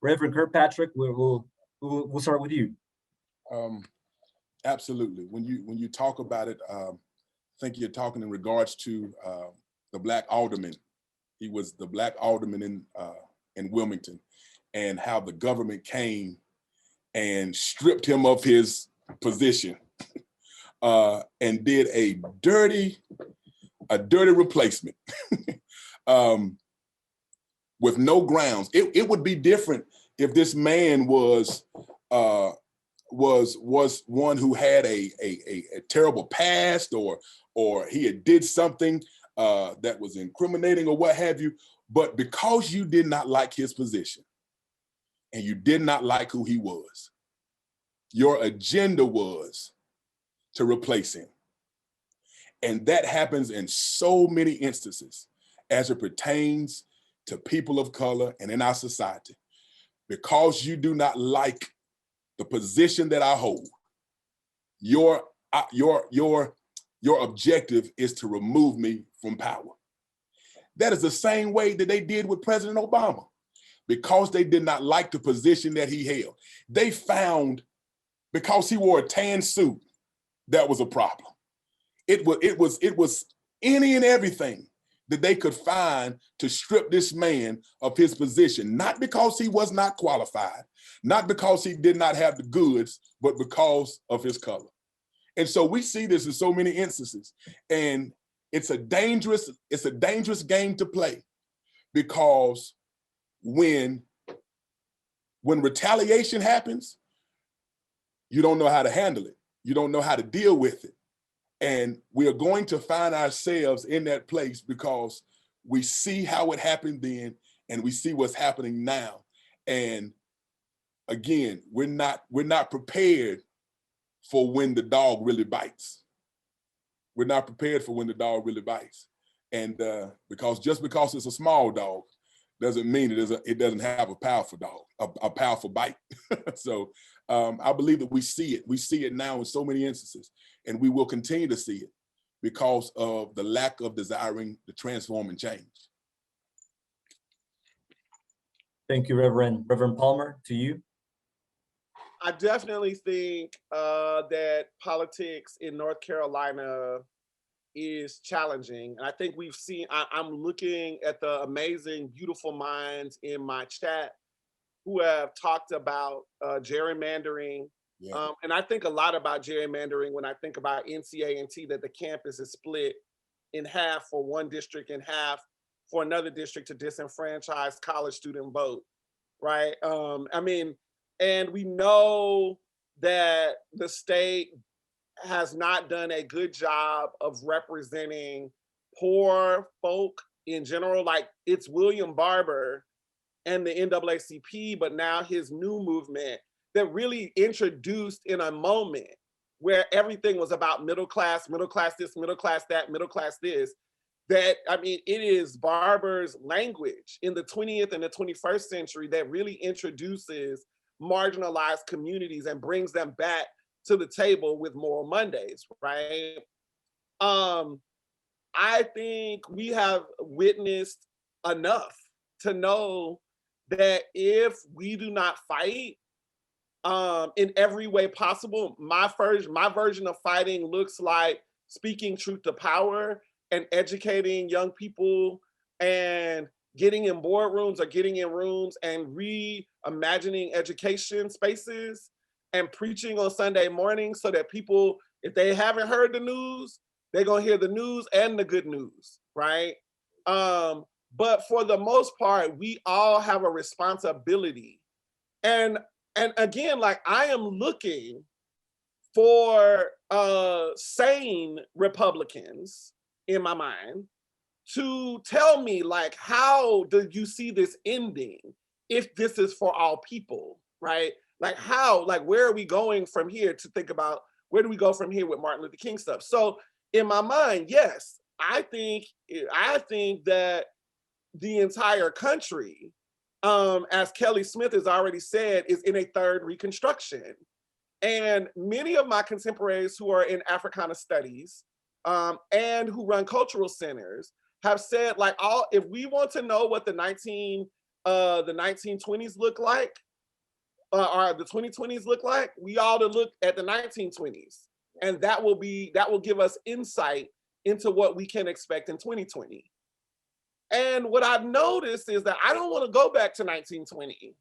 Reverend Kirkpatrick, we'll start with you.
Absolutely. When you talk about it, I think you're talking in regards to the Black alderman. He was the Black alderman in Wilmington, and how the government came and stripped him of his position and did a dirty replacement with no grounds. It would be different if this man was one who had a terrible past, or he had did something that was incriminating or what have you. But because you did not like his position and you did not like who he was, your agenda was to replace him. And that happens in so many instances as it pertains to people of color and in our society. Because you do not like the position that I hold, your objective is to remove me from power. That is the same way that they did with President Obama. Because they did not like the position that he held, they found, because he wore a tan suit, that was a problem. It was any and everything that they could find to strip this man of his position, not because he was not qualified, not because he did not have the goods, but because of his color. And so we see this in so many instances, and it's a dangerous game to play, because when retaliation happens, you don't know how to handle it. You don't know how to deal with it. And we are going to find ourselves in that place because we see how it happened then and we see what's happening now. And again, we're not prepared for when the dog really bites. We're not prepared for when the dog really bites. And because it's a small dog doesn't mean it doesn't have a powerful dog, a powerful bite. So I believe that we see it. We see it now in so many instances, and we will continue to see it because of the lack of desiring to transform and change.
Thank you, Reverend. Reverend Palmer, to you.
I definitely think that politics in North Carolina is challenging. And I think we've seen, I'm looking at the amazing, beautiful minds in my chat who have talked about gerrymandering. Yeah. And I think a lot about gerrymandering when I think about NCA&T, that the campus is split in half for one district and half for another district to disenfranchise college student vote, right? And we know that the state has not done a good job of representing poor folk in general. Like, it's William Barber and the NAACP, but now his new movement that really introduced in a moment where everything was about middle class this, middle class that, middle class this, that, it is Barber's language in the 20th and the 21st century that really introduces marginalized communities and brings them back to the table with Moral Mondays, right? I think we have witnessed enough to know that if we do not fight in every way possible, my version of fighting looks like speaking truth to power and educating young people and getting in boardrooms or getting in rooms and reimagining education spaces and preaching on Sunday morning so that people, if they haven't heard the news, they're gonna hear the news and the good news, right? But for the most part, we all have a responsibility. And again, like, I am looking for sane Republicans in my mind to tell me, like, how do you see this ending if this is for all people, right? Like, how, like, where are we going from here to think about, where do we go from here with Martin Luther King stuff? So in my mind, yes, I think that the entire country, as Kelly Smith has already said, is in a third Reconstruction. And many of my contemporaries who are in Africana studies and who run cultural centers have said, like, if we want to know what the the 1920s look like, or the 2020s look like, we ought to look at the 1920s. And that will give us insight into what we can expect in 2020. And what I've noticed is that I don't want to go back to 1920,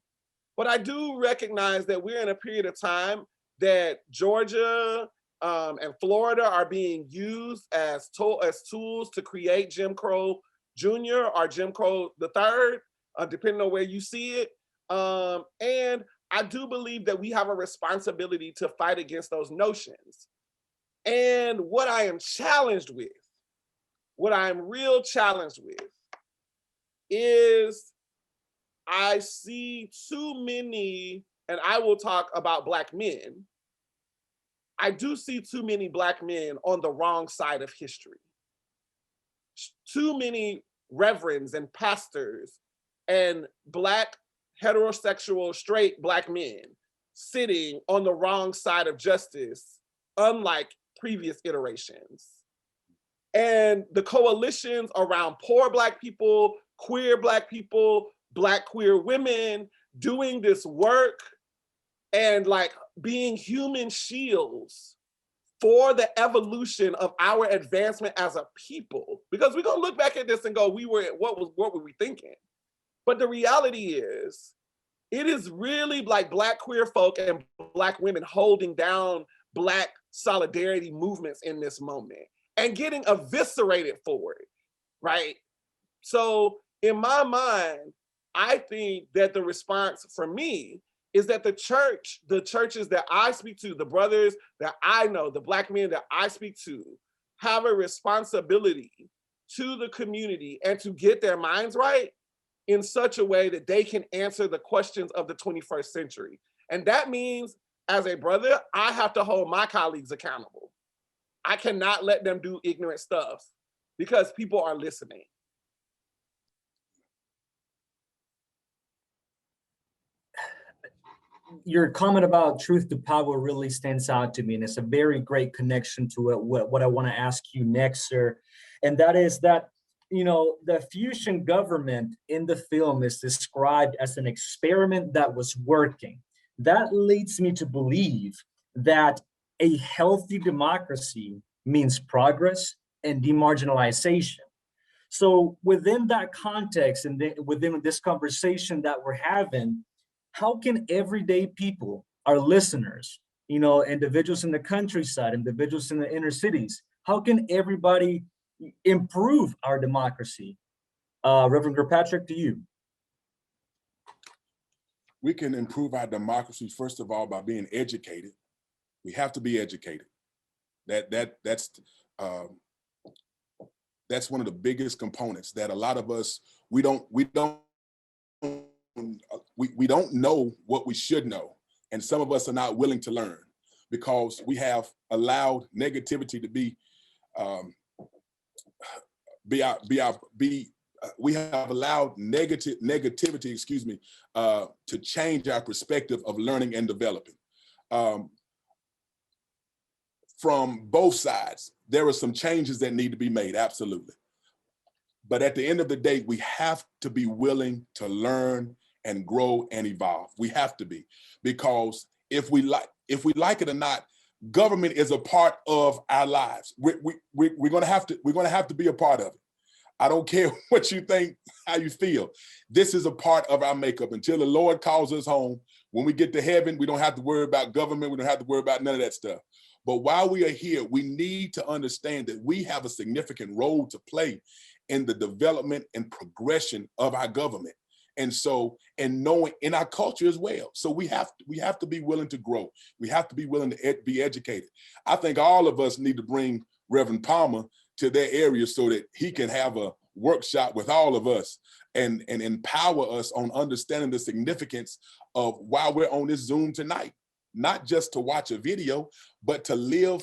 but I do recognize that we're in a period of time that Georgia and Florida are being used as tools to create Jim Crow Jr. or Jim Crow III, depending on where you see it. And I do believe that we have a responsibility to fight against those notions. And what I am challenged with, what I'm real challenged with, is I see too many, and I will talk about Black men, I do see too many Black men on the wrong side of history. Too many reverends and pastors and Black heterosexual straight Black men sitting on the wrong side of justice, unlike previous iterations. And the coalitions around poor Black people, queer Black people, Black queer women doing this work and like being human shields for the evolution of our advancement as a people. Because we're gonna look back at this and go, what were we thinking? But the reality is, it is really like Black queer folk and Black women holding down Black solidarity movements in this moment and getting eviscerated for it, right? So in my mind, I think that the response for me is that the churches that I speak to, the brothers that I know, the Black men that I speak to, have a responsibility to the community and to get their minds right in such a way that they can answer the questions of the 21st century. And that means, as a brother, I have to hold my colleagues accountable. I cannot let them do ignorant stuff because people are listening.
Your comment about truth to power really stands out to me, and it's a very great connection to what I want to ask you next, sir. And that is that, you know, the fusion government in the film is described as an experiment that was working. That leads me to believe that a healthy democracy means progress and demarginalization. So within that context and within this conversation that we're having, how can everyday people, our listeners, you know, individuals in the countryside, individuals in the inner cities, how can everybody improve our democracy? Reverend Kirkpatrick, to you.
We can improve our democracy, first of all, by being educated. We have to be educated. That's one of the biggest components that a lot of us, we don't know what we should know. And some of us are not willing to learn because we have allowed negativity to we have allowed negativity, to change our perspective of learning and developing. From both sides, there are some changes that need to be made, absolutely. But at the end of the day, we have to be willing to learn and grow and evolve. We have to be, because if we like it or not, government is a part of our lives. We're gonna have to be a part of it. I don't care what you think, how you feel. This is a part of our makeup until the Lord calls us home. When we get to heaven, we don't have to worry about government. We don't have to worry about none of that stuff. But while we are here, we need to understand that we have a significant role to play in the development and progression of our government. And so, and knowing in our culture as well. So we have to be willing to grow. We have to be willing to be educated. I think all of us need to bring Reverend Palmer to their area so that he can have a workshop with all of us and empower us on understanding the significance of why we're on this Zoom tonight. Not just to watch a video, but to live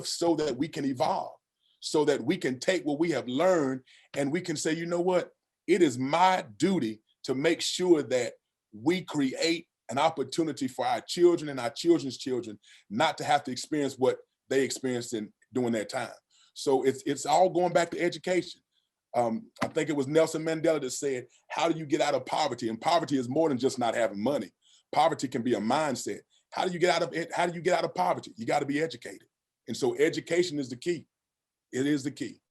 so that we can evolve, so that we can take what we have learned and we can say, you know what, it is my duty to make sure that we create an opportunity for our children and our children's children not to have to experience what they experienced during their time. So it's all going back to education. I think it was Nelson Mandela that said, how do you get out of poverty? And poverty is more than just not having money. Poverty can be a mindset. How do you get out of poverty? You got to be educated. And so education is the key. It is the key.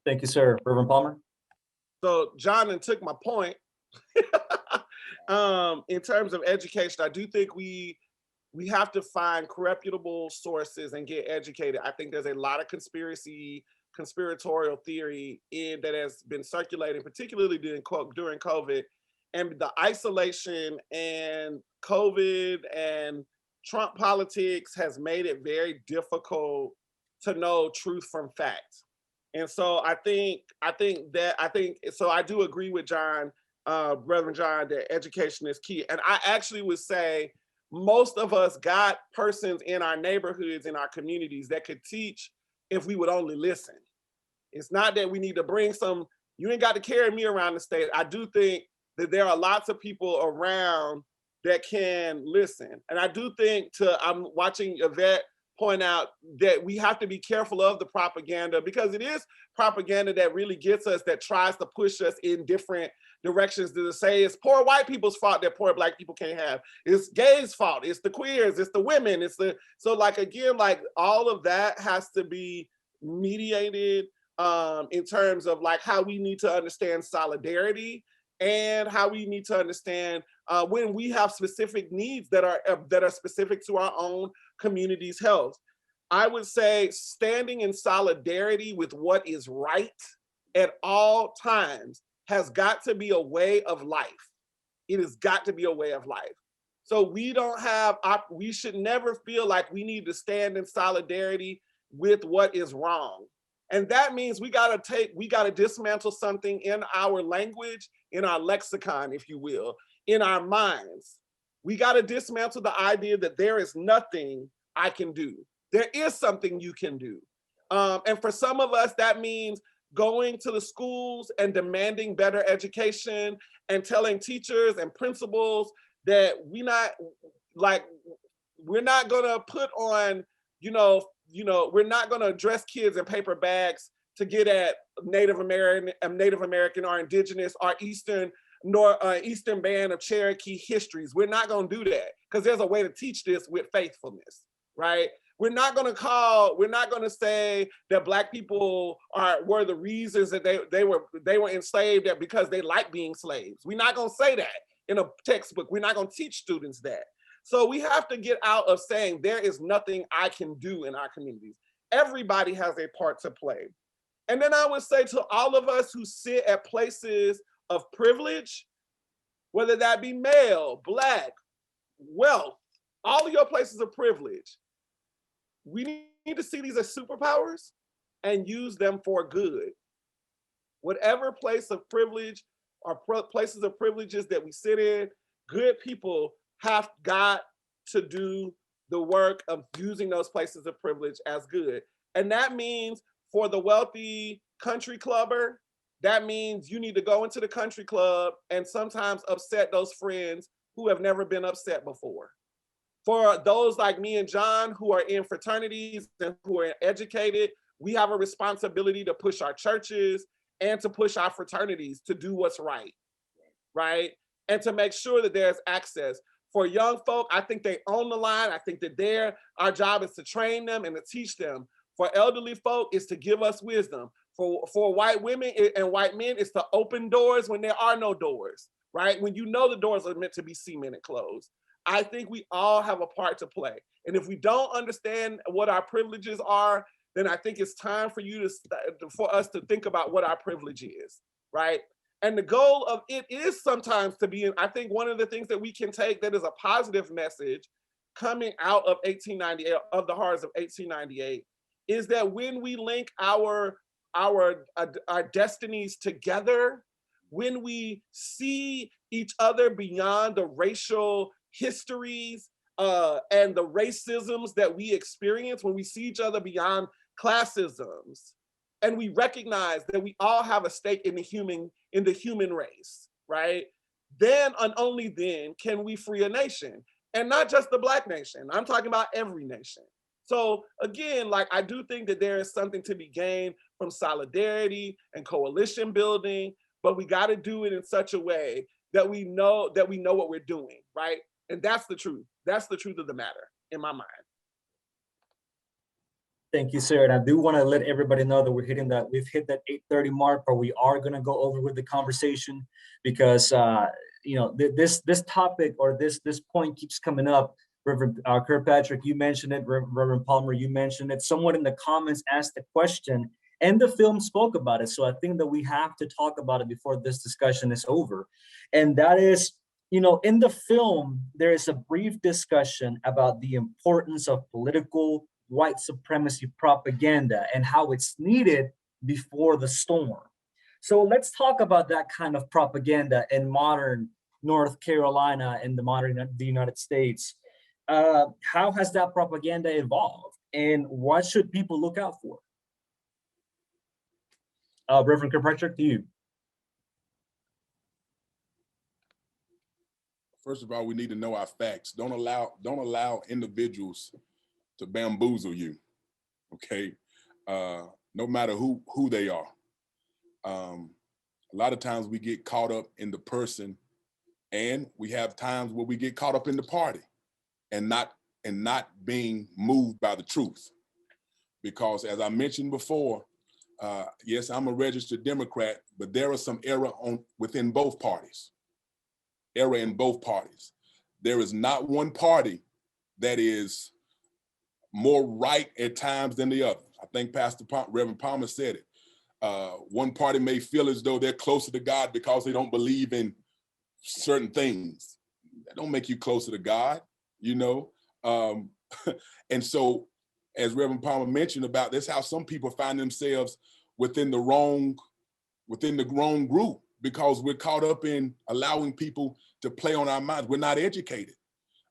Thank you, sir. Reverend Palmer?
So John took my point. In terms of education, I do think we have to find reputable sources and get educated. I think there's a lot of conspiratorial theory that has been circulating, particularly during COVID, and the isolation and COVID and Trump politics has made it very difficult to know truth from fact. And so I do agree with John, Reverend John, that education is key. And I actually would say most of us got persons in our neighborhoods, in our communities that could teach if we would only listen. It's not that we need to bring you ain't got to carry me around the state. I do think that there are lots of people around that can listen. And I do think I'm watching Yvette point out that we have to be careful of the propaganda, because it is propaganda that really gets us, that tries to push us in different directions, to say it's poor white people's fault that poor Black people can't have. It's gays' fault. It's the queers. It's the women. So all of that has to be mediated in terms of like how we need to understand solidarity, and how we need to understand when we have specific needs that are specific to our own community's health. I would say standing in solidarity with what is right at all times has got to be a way of life. It has got to be a way of life. So we should never feel like we need to stand in solidarity with what is wrong. And that means we gotta dismantle something in our language, in our lexicon, if you will, in our minds. We gotta dismantle the idea that there is nothing I can do. There is something you can do. And for some of us, that means going to the schools and demanding better education and telling teachers and principals that we're not gonna put on, we're not going to address kids in paper bags to get at Native American or Indigenous or Eastern Band of Cherokee histories. We're not going to do that, because there's a way to teach this with faithfulness, right? We're not going to say that Black people were the reasons that they were enslaved because they like being slaves. We're not going to say that in a textbook. We're not going to teach students that. So we have to get out of saying there is nothing I can do in our communities. Everybody has a part to play. And then I would say to all of us who sit at places of privilege, whether that be male, Black, wealth, all of your places of privilege, we need to see these as superpowers and use them for good. Whatever place of privilege or places of privileges that we sit in, good people have got to do the work of using those places of privilege as good. And that means for the wealthy country clubber, that means you need to go into the country club and sometimes upset those friends who have never been upset before. For those like me and John who are in fraternities and who are educated, we have a responsibility to push our churches and to push our fraternities to do what's right, right? And to make sure that there's access. For young folk, I think they own the line. I think that our job is to train them and to teach them. For elderly folk, it's to give us wisdom. For white women and white men, it's to open doors when there are no doors, right? When you know the doors are meant to be cemented closed. I think we all have a part to play. And if we don't understand what our privileges are, then I think it's time for us to think about what our privilege is, right? And the goal of it is sometimes to be, I think one of the things that we can take that is a positive message coming out of 1898, of the horrors of 1898, is that when we link our destinies together, when we see each other beyond the racial histories and the racisms that we experience, when we see each other beyond classisms, and we recognize that we all have a stake in the human race, right? Then and only then can we free a nation. And not just the Black nation. I'm talking about every nation. So again, like, I do think that there is something to be gained from solidarity and coalition building, but we got to do it in such a way that we know what we're doing, right? And that's the truth. That's the truth of the matter in my mind.
Thank you, sir. And I do want to let everybody know that we've hit that 8:30 mark, but we are going to go over with the conversation because this topic or this point keeps coming up. Reverend Kirkpatrick, you mentioned it. Reverend Palmer, you mentioned it. Someone in the comments asked the question, and the film spoke about it. So I think that we have to talk about it before this discussion is over. And that is, in the film, there is a brief discussion about the importance of political white supremacy propaganda and how it's needed before the storm. So let's talk about that kind of propaganda in modern North Carolina and the United States. How has that propaganda evolved, and what should people look out for? Reverend Kirkpatrick, to you.
First of all, we need to know our facts. Don't allow individuals to bamboozle you, okay? No matter who they are. A lot of times we get caught up in the person, and we have times where we get caught up in the party and not being moved by the truth. Because as I mentioned before, yes, I'm a registered Democrat, but there is some error within both parties. Error in both parties. There is not one party that is more right at times than the other. I think Reverend Palmer said it. One party may feel as though they're closer to God because they don't believe in certain things. That don't make you closer to God, And so, as Reverend Palmer mentioned about this, how some people find themselves within the wrong group because we're caught up in allowing people to play on our minds. We're not educated.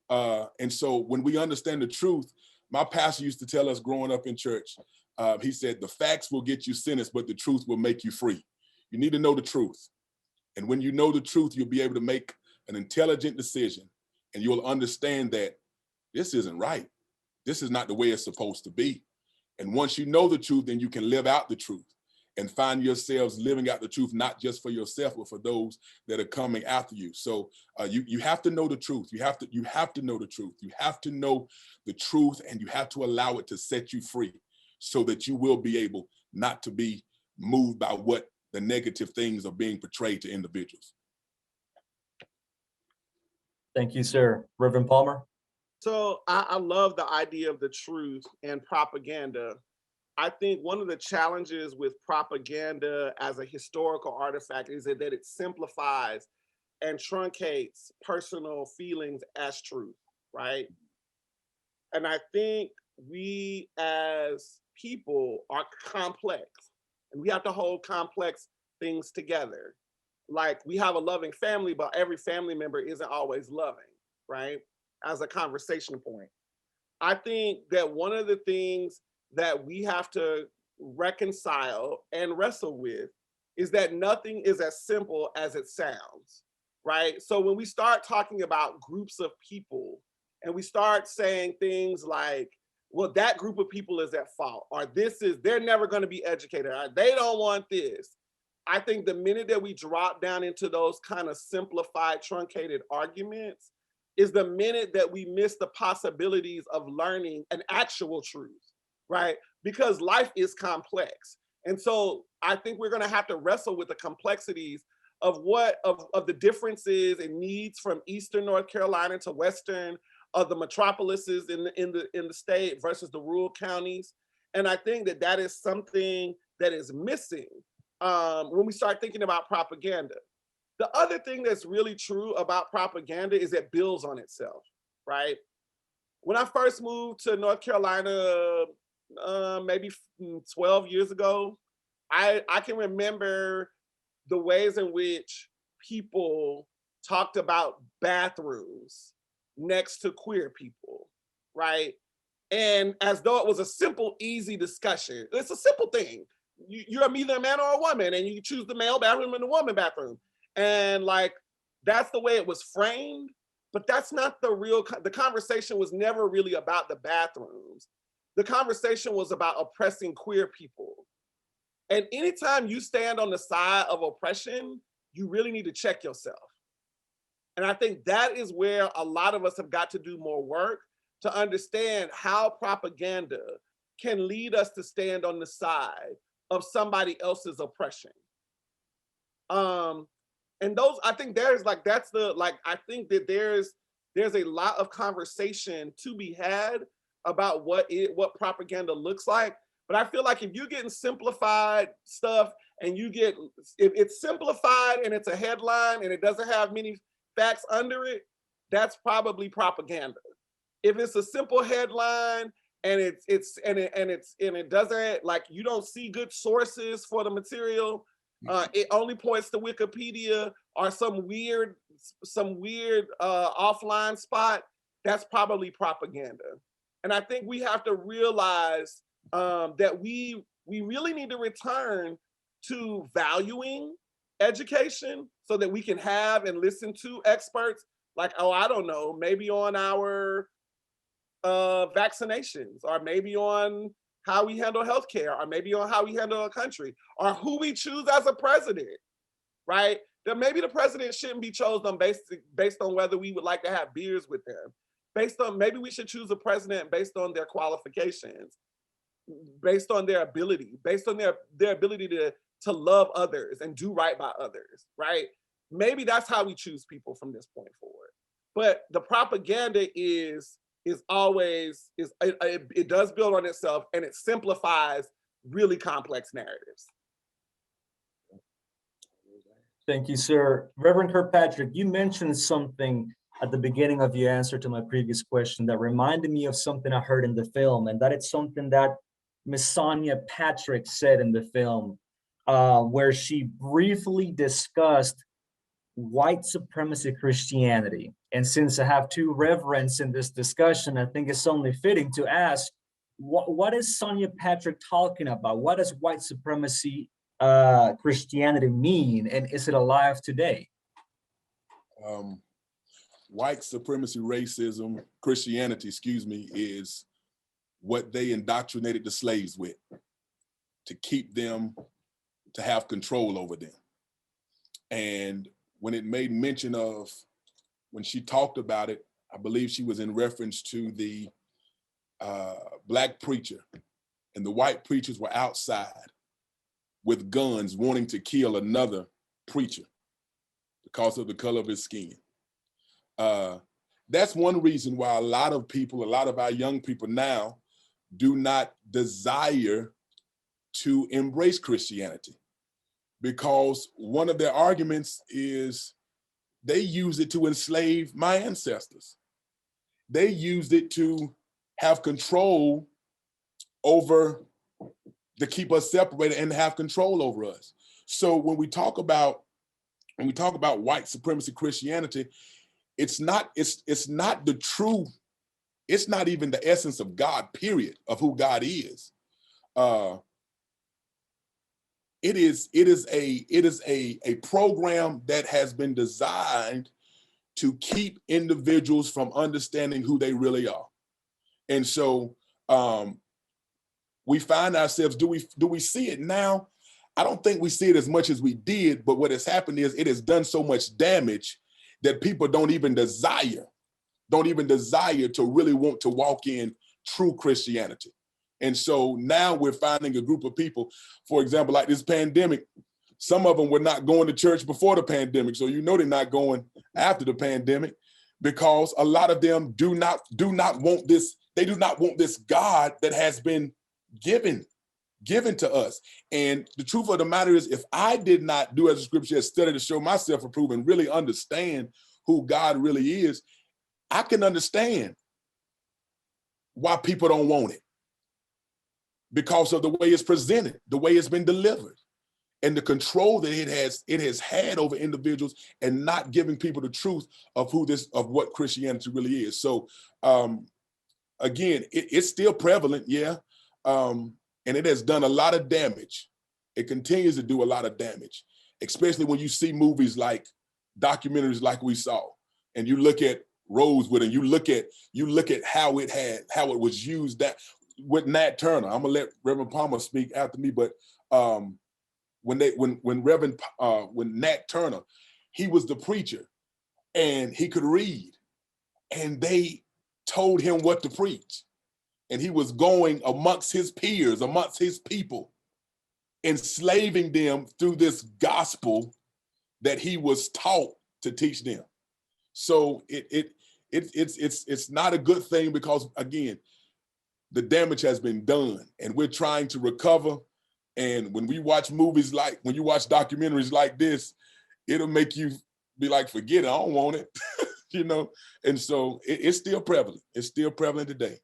And so when we understand the truth, my pastor used to tell us growing up in church, he said, the facts will get you sentenced, but the truth will make you free. You need to know the truth. And when you know the truth, you'll be able to make an intelligent decision, and you'll understand that this isn't right. This is not the way it's supposed to be. And once you know the truth, then you can live out the truth and find yourselves living out the truth, not just for yourself, but for those that are coming after you. So you have to know the truth. You have to know the truth. You have to know the truth, and you have to allow it to set you free so that you will be able not to be moved by what the negative things are being portrayed to individuals.
Thank you, sir. Reverend Palmer?
So I love the idea of the truth and propaganda. I think one of the challenges with propaganda as a historical artifact is that it simplifies and truncates personal feelings as truth, right? And I think we as people are complex, and we have to hold complex things together. Like, we have a loving family, but every family member isn't always loving, right? As a conversation point. I think that one of the things that we have to reconcile and wrestle with is that nothing is as simple as it sounds, right? So when we start talking about groups of people and we start saying things like, well, that group of people is at fault, or they're never going to be educated, or they don't want this. I think the minute that we drop down into those kind of simplified, truncated arguments is the minute that we miss the possibilities of learning an actual truth, right? Because life is complex. And so I think we're going to have to wrestle with the complexities of the differences and needs from Eastern North Carolina to Western, of the metropolises in the state versus the rural counties. And I think that is something that is missing when we start thinking about propaganda. The other thing that's really true about propaganda is it builds on itself, right? When I first moved to North Carolina, maybe 12 years ago, I can remember the ways in which people talked about bathrooms next to queer people, right? And as though it was a simple, easy discussion. It's a simple thing. You're either a man or a woman, and you choose the male bathroom and the woman bathroom. And like, that's the way it was framed, but that's not the conversation was never really about the bathrooms. the conversation was about oppressing queer people. And anytime you stand on the side of oppression, you really need to check yourself. And I think that is where a lot of us have got to do more work to understand how propaganda can lead us to stand on the side of somebody else's oppression. And those, I think there's like, that's the, like, I think that there's a lot of conversation to be had about what propaganda looks like. But I feel like if you're getting simplified stuff and if it's simplified and it's a headline and it doesn't have many facts under it, that's probably propaganda. If it's a simple headline and it doesn't, like, you don't see good sources for the material, it only points to Wikipedia or some weird offline spot, that's probably propaganda. And I think we have to realize that we really need to return to valuing education so that we can have and listen to experts like, oh, I don't know, maybe on our vaccinations, or maybe on how we handle healthcare, or maybe on how we handle a country, or who we choose as a president, right? That maybe the president shouldn't be chosen based on whether we would like to have beers with them. Maybe we should choose a president based on their qualifications, based on their ability, based on their ability to love others and do right by others, right? Maybe that's how we choose people from this point forward. But the propaganda it does build on itself, and it simplifies really complex narratives.
Thank you, sir. Reverend Kirkpatrick, you mentioned something at the beginning of your answer to my previous question that reminded me of something I heard in the film, and that it's something that Miss Sonia Patrick said in the film, where she briefly discussed white supremacy Christianity. And since I have two reverends in this discussion, I think it's only fitting to ask, what is Sonia Patrick talking about? What does white supremacy Christianity mean, and is it alive today?
White supremacy racism, Christianity, is what they indoctrinated the slaves with to keep them, to have control over them. And when it made mention of, when she talked about it, I believe she was in reference to the Black preacher, and the white preachers were outside with guns wanting to kill another preacher because of the color of his skin. That's one reason why a lot of our young people now do not desire to embrace Christianity, because one of their arguments is they used it to enslave my ancestors. They used it to have control over, to keep us separated and have control over us. So when we talk about white supremacy Christianity, it's not the true, it's not even the essence of God, period, of who God is. It is a program that has been designed to keep individuals from understanding who they really are. And so we find ourselves, do we see it now? I don't think we see it as much as we did, but what has happened is it has done so much damage that people don't even desire to really want to walk in true Christianity. And so now we're finding a group of people, for example, like this pandemic, some of them were not going to church before the pandemic. So you know they're not going after the pandemic, because a lot of them do not want this. They do not want this God that has been given to us. And the truth of the matter is, if I did not do as the scripture has studied to show myself approved and really understand who God really is, I can understand why people don't want it, because of the way it's presented, the way it's been delivered, and the control that it has had over individuals, and not giving people the truth of what Christianity really is. So again, it's still prevalent, yeah. And it has done a lot of damage. It continues to do a lot of damage, especially when you see movies like documentaries like we saw, and you look at Rosewood, and you look at how it was used. That with Nat Turner. I'm gonna let Reverend Palmer speak after me, but when Nat Turner, he was the preacher and he could read, and they told him what to preach. And he was going amongst his peers, amongst his people, enslaving them through this gospel that he was taught to teach them. So it's not a good thing, because again, the damage has been done and we're trying to recover. And when we watch movies when you watch documentaries like this, it'll make you be like, forget it, I don't want it, you know? And so it's still prevalent. It's still prevalent today.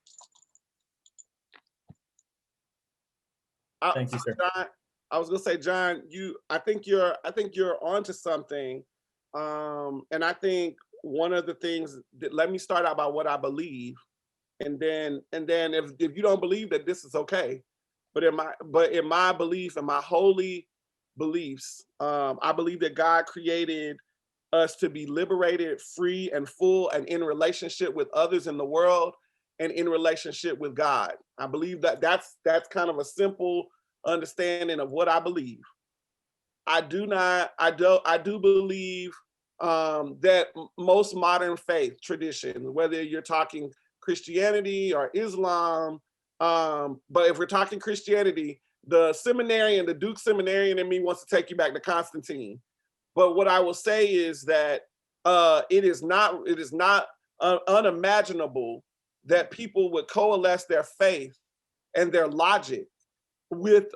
Thank you, sir.
John, I was gonna say, John, I think you're onto something. And I think one of the things that, let me start out by what I believe. And then if you don't believe that, this is okay. But in my belief, in my holy beliefs, I believe that God created us to be liberated, free, and full, and in relationship with others in the world, and in relationship with God. I believe that that's kind of a simple understanding of what I believe. I do believe that most modern faith traditions, whether you're talking Christianity or Islam, but if we're talking Christianity, the seminarian, the Duke seminarian in me wants to take you back to Constantine. But what I will say is that it is not unimaginable that people would coalesce their faith and their logic with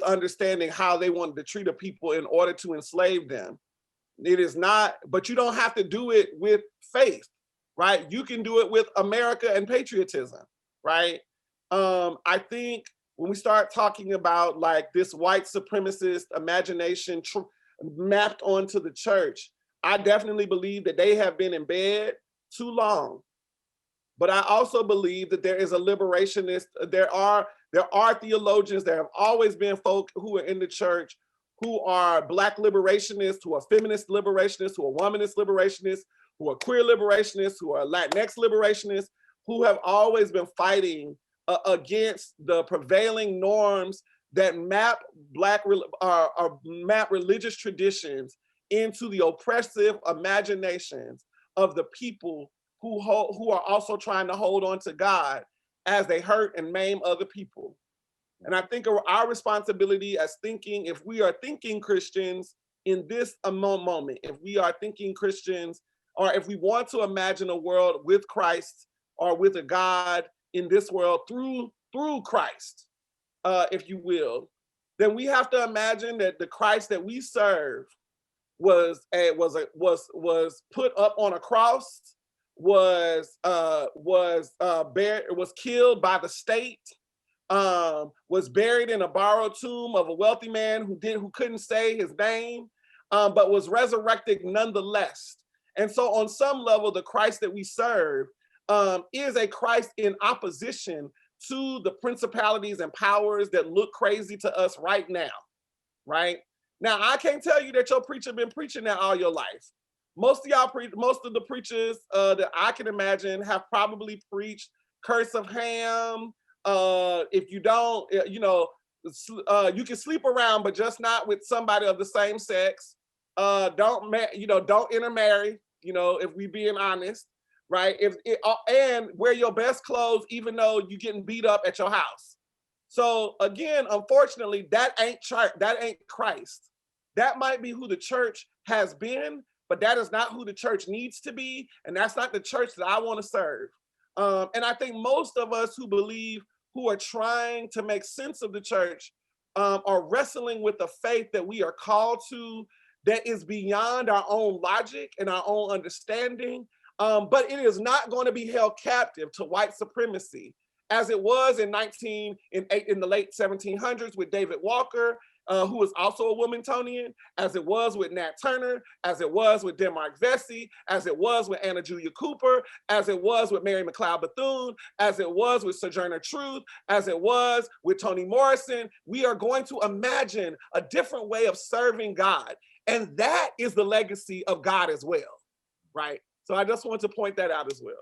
understanding how they wanted to treat a people in order to enslave them. It is not, but you don't have to do it with faith, right? You can do it with America and patriotism, right? I think when we start talking about like this white supremacist imagination mapped onto the church, I definitely believe that they have been in bed too long. But I also believe that there is a liberationist, there are theologians, there have always been folk who are in the church who are Black liberationists, who are feminist liberationists, who are womanist liberationists, who are queer liberationists, who are Latinx liberationists, who have always been fighting against the prevailing norms that map map religious traditions into the oppressive imaginations of the people who are also trying to hold on to God as they hurt and maim other people. And I think our responsibility as if we are thinking Christians in this moment, if we are thinking Christians, or if we want to imagine a world with Christ or with a God in this world through Christ, if you will, then we have to imagine that the Christ that we serve was put up on a cross, was killed by the state, was buried in a borrowed tomb of a wealthy man who couldn't say his name, but was resurrected nonetheless. And so on some level, the Christ that we serve is a Christ in opposition to the principalities and powers that look crazy to us right now, right? Now, I can't tell you that your preacher been preaching that all your life. Most of the preachers that I can imagine have probably preached Curse of Ham. If you don't, you can sleep around, but just not with somebody of the same sex. Don't intermarry, if we being honest, right? And wear your best clothes, even though you're getting beat up at your house. So again, unfortunately, that ain't Christ. That might be who the church has been, but that is not who the church needs to be. And that's not the church that I want to serve. And I think most of us who are trying to make sense of the church are wrestling with the faith that we are called to, that is beyond our own logic and our own understanding. But it is not going to be held captive to white supremacy, as it was in the late 1700s with David Walker, who was also a Wilmingtonian, as it was with Nat Turner, as it was with Denmark Vesey, as it was with Anna Julia Cooper, as it was with Mary McLeod Bethune, as it was with Sojourner Truth, as it was with Toni Morrison. We are going to imagine a different way of serving God. And that is the legacy of God as well, right? So I just want to point that out as well.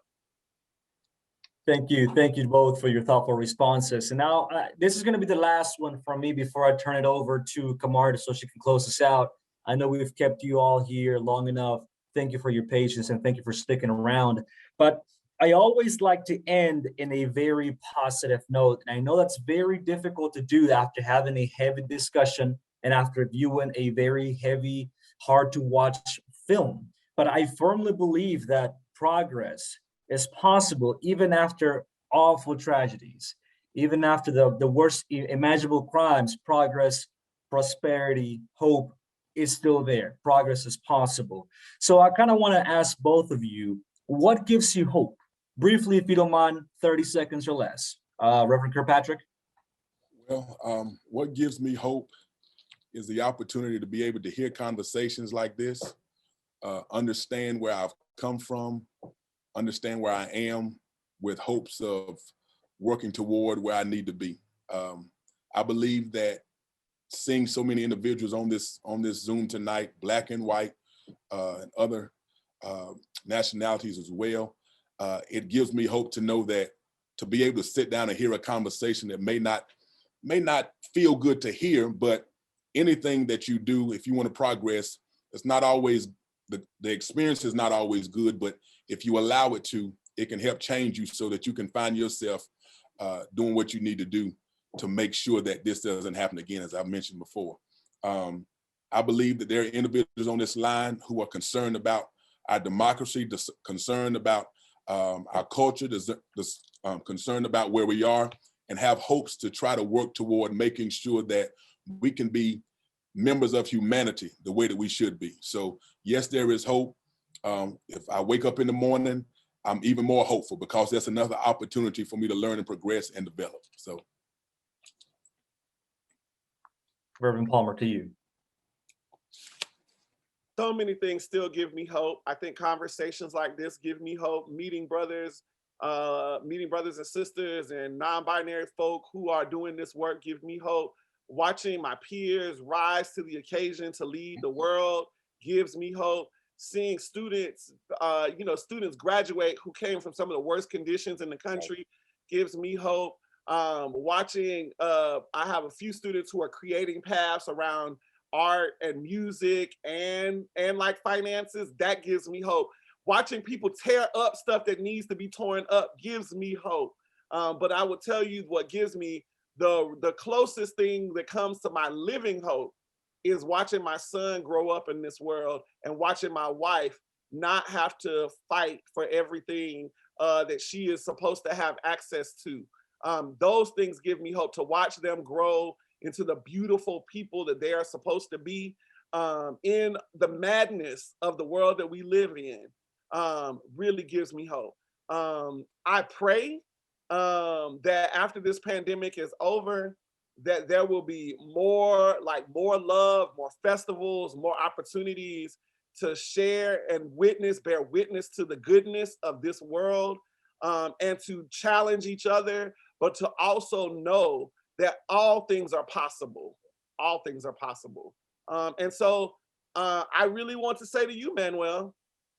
Thank you. Thank you both for your thoughtful responses. And now this is going to be the last one from me before I turn it over to Kamaria so she can close us out. I know we've kept you all here long enough. Thank you for your patience and thank you for sticking around. But I always like to end in a very positive note. And I know that's very difficult to do after having a heavy discussion and after viewing a very heavy, hard to watch film. But I firmly believe that progress is possible even after awful tragedies, even after the worst imaginable crimes. Progress, prosperity, hope is still there. Progress is possible. So I kind of want to ask both of you, what gives you hope? Briefly, if you don't mind, 30 seconds or less. Reverend Kirkpatrick?
Well, what gives me hope is the opportunity to be able to hear conversations like this, understand where I've come from, understand where I am, with hopes of working toward where I need to be. I believe that seeing so many individuals on this Zoom tonight, Black and white, and other nationalities as well, it gives me hope to know that to be able to sit down and hear a conversation that may not feel good to hear, but anything that you do, if you want to progress, it's not always, the experience is not always good, but if you allow it to, it can help change you so that you can find yourself doing what you need to do to make sure that this doesn't happen again, as I mentioned before. I believe that there are individuals on this line who are concerned about our democracy, concerned about our culture, concerned about where we are, and have hopes to try to work toward making sure that we can be members of humanity the way that we should be. So yes, there is hope. If I wake up in the morning, I'm even more hopeful because that's another opportunity for me to learn and progress and develop. So.
Reverend Palmer, to you.
So many things still give me hope. I think conversations like this give me hope. Meeting brothers and sisters and non-binary folk who are doing this work give me hope. Watching my peers rise to the occasion to lead the world gives me hope. Seeing students, students graduate who came from some of the worst conditions in the country gives me hope. Watching, I have a few students who are creating paths around art and music and like finances. That gives me hope. Watching people tear up stuff that needs to be torn up gives me hope. But I will tell you what gives me the closest thing that comes to my living hope is watching my son grow up in this world and watching my wife not have to fight for everything that she is supposed to have access to. Those things give me hope, to watch them grow into the beautiful people that they are supposed to be in the madness of the world that we live in. Really gives me hope. I pray that after this pandemic is over, that there will be more love, more festivals, more opportunities to share and bear witness to the goodness of this world, and to challenge each other, but to also know that all things are possible. All things are possible. And so I really want to say to you, Manuel,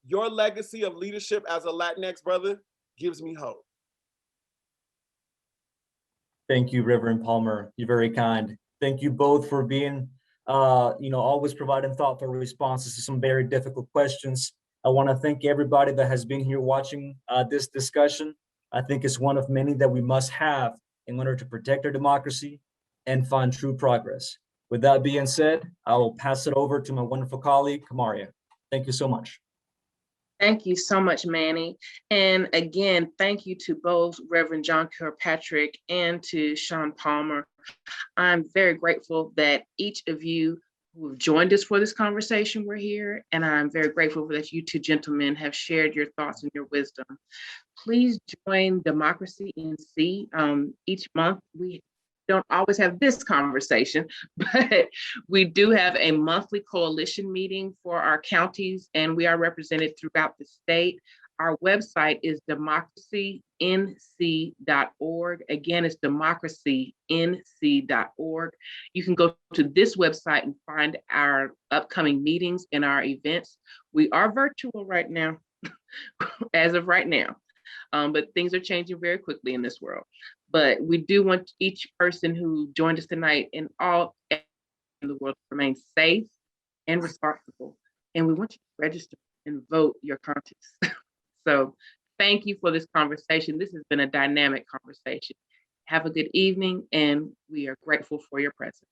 your legacy of leadership as a Latinx brother gives me hope.
Thank you, Reverend Palmer. You're very kind. Thank you both for being, always providing thoughtful responses to some very difficult questions. I want to thank everybody that has been here watching this discussion. I think it's one of many that we must have in order to protect our democracy and find true progress. With that being said, I will pass it over to my wonderful colleague, Kamaria. Thank you so much.
Thank you so much, Manny. And again, thank you to both Reverend John Kirkpatrick and to Sean Palmer. I'm very grateful that each of you who have joined us for this conversation were here, and I'm very grateful that you two gentlemen have shared your thoughts and your wisdom. Please join Democracy NC. Each month, we don't always have this conversation, but we do have a monthly coalition meeting for our counties, and we are represented throughout the state. Our website is democracync.org. Again, it's democracync.org. You can go to this website and find our upcoming meetings and our events. We are virtual right now, as of right now. but things are changing very quickly in this world. But we do want each person who joined us tonight in all in the world to remain safe and responsible. And we want you to register and vote your conscience. So thank you for this conversation. This has been a dynamic conversation. Have a good evening, and we are grateful for your presence.